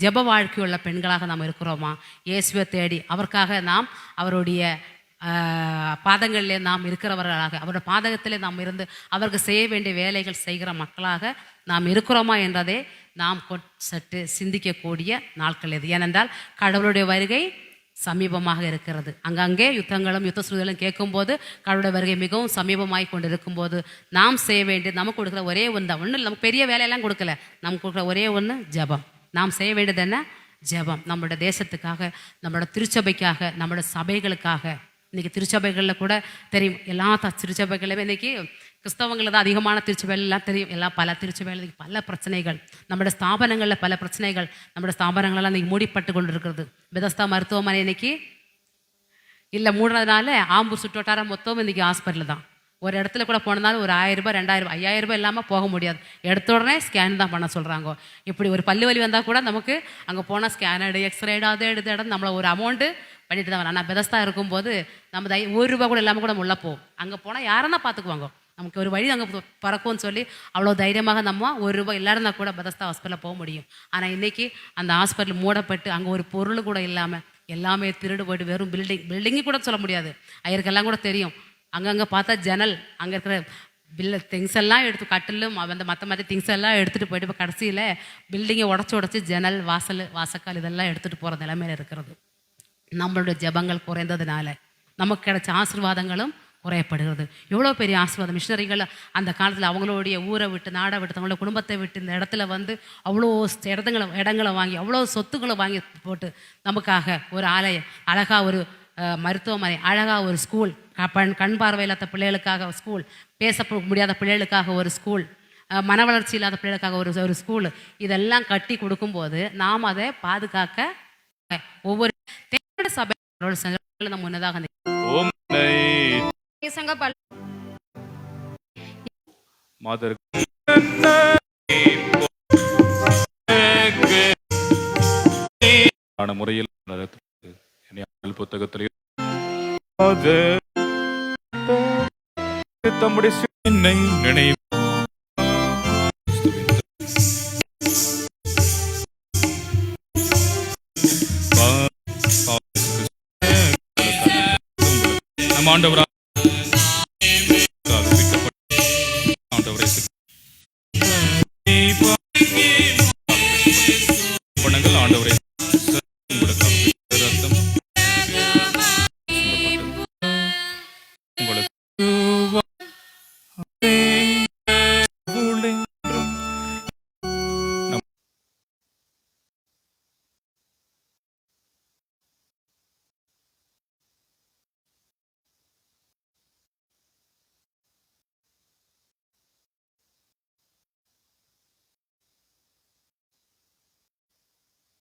ஜெப வாழ்க்கையுள்ள பெண்களாக நாம் இருக்கிறோமா? இயேசுவை தேடி அவருக்காக நாம் அவருடைய பாதங்களிலே நாம் இருக்கிறவர்களாக, அவருடைய பாதகத்திலே நாம் இருந்து அவருக்கு செய்ய வேண்டிய வேலைகள் செய்கிற மக்களாக நாம் இருக்கிறோமா என்றதை நாம் சற்று சிந்திக்கக்கூடிய நாட்கள் இது. ஏனென்றால் கடவுளுடைய வருகை சமீபமாக இருக்கிறது. அங்கங்கே யுத்தங்களும் யுத்த சுருதிகளும் கேட்கும்போது கடவுளுடைய வருகை மிகவும் சமீபமாகி கொண்டு இருக்கும்போது நாம் செய்ய வேண்டியது, நமக்கு கொடுக்குற ஒரே ஒன்று தான். ஒன்றும் இல்லை, நமக்கு பெரிய வேலையெல்லாம் கொடுக்கல, நமக்கு கொடுக்குற ஒரே ஒன்று ஜெபம். நாம் செய்ய வேண்டியது என்ன? ஜெபம். நம்மளோட தேசத்துக்காக, நம்மளோட திருச்சபைக்காக, நம்மளோட சபைகளுக்காக. இன்றைக்கி திருச்சபைகளில் கூட தெரியும், எல்லா திருச்சபைகளுமே இன்றைக்கி கிறிஸ்தவங்களில் தான் அதிகமான திருச்சபைகள் எல்லாம் தெரியும். எல்லாம் பல திருச்சபைகள் பல பிரச்சனைகள், நம்மளோட ஸ்தாபனங்களில் பல பிரச்சனைகள், நம்மளோட ஸ்தாபனங்களெல்லாம் இன்றைக்கி மூடிப்பட்டு கொண்டு இருக்கிறது. பெதஸ்தா மருத்துவமனை இன்னைக்கு இல்லை, மூடுறதுனால ஆம்பூர் சுற்றுவட்டாரம் மொத்தம் இன்றைக்கி ஹாஸ்பிட்டல் தான். ஒரு இடத்துல கூட போனதாலும் ஒரு 1000 ரூபாய் 2000 ரூபாய் 5000 ரூபாய் இல்லாமல் போக முடியாது. எடுத்த உடனே ஸ்கேன் தான் பண்ண சொல்கிறாங்க. இப்படி ஒரு பல்லு வலி வந்தால் கூட நமக்கு அங்கே போனால் ஸ்கேன் எடு, எக்ஸ்ரே அது எடுத்து நம்மளை ஒரு அமௌண்ட்டு பண்ணிட்டு தான் வரணும். ஆனால் பெதஸ்தா இருக்கும்போது நம்ம 1 ரூபா கூட இல்லாமல் கூட உள்ள போவோம். அங்கே போனால் யாரெல்லாம் பார்த்துக்குவாங்க, நமக்கு ஒரு வழி அங்கே பறக்கும்னு சொல்லி அவ்வளோ தைரியமாக நம்ம ₹1 இல்லாருந்தா கூட பெதஸ்தா ஹாஸ்பிட்டலில் போக முடியும். ஆனால் இன்றைக்கி அந்த ஹாஸ்பிட்டல் மூடப்பட்டு அங்கே ஒரு பொருள் கூட இல்லாமல் எல்லாமே திருடு போய்ட்டு வெறும் பில்டிங்கு கூட சொல்ல முடியாது. ஐயருக்கெல்லாம் கூட தெரியும். அங்கங்கே பார்த்தா ஜன்னல், அங்கே இருக்கிற திங்ஸ் எல்லாம் எடுத்து கட்டிலும் அந்த மற்ற திங்ஸ் எல்லாம் எடுத்துகிட்டு போயிட்டு இப்போ கடைசியில் பில்டிங்கை உடச்சி ஜன்னல் வாசக்கால் இதெல்லாம் எடுத்துகிட்டு போகிற நிலைமையில் இருக்கிறது. நம்மளுடைய ஜெபங்கள் குறைந்ததுனால நமக்கு கிடைச்ச ஆசீர்வாதங்களும் குறையப்படுகிறது. எவ்வளோ பெரிய ஆசீர்வாதம்! மிஷனரிகள் அந்த காலத்தில் அவங்களுடைய ஊரை விட்டு நாடை விட்டு தங்களோட குடும்பத்தை விட்டு இந்த இடத்துல வந்து அவ்வளோ இடங்களை வாங்கி அவ்வளோ சொத்துக்களை வாங்கி போட்டு நமக்காக ஒரு ஆலயம், அழகாக ஒரு மருத்துவமனை, அழகாக ஒரு ஸ்கூல், கண் பார்வையில்லாத பிள்ளைகளுக்காக ஸ்கூல், பேச முடியாத பிள்ளைகளுக்காக ஒரு ஸ்கூல், மன வளர்ச்சி இல்லாத பிள்ளைகளுக்காக ஒரு ஸ்கூல், இதெல்லாம் கட்டி கொடுக்கும்போது நாம் அதை பாதுகாக்க ஒவ்வொரு சபை நம்ம முன்னதாக மாதர் முறையில் புத்தகத்தில் தம்முடைய என்னை நினைவு நம் ஆண்டவராக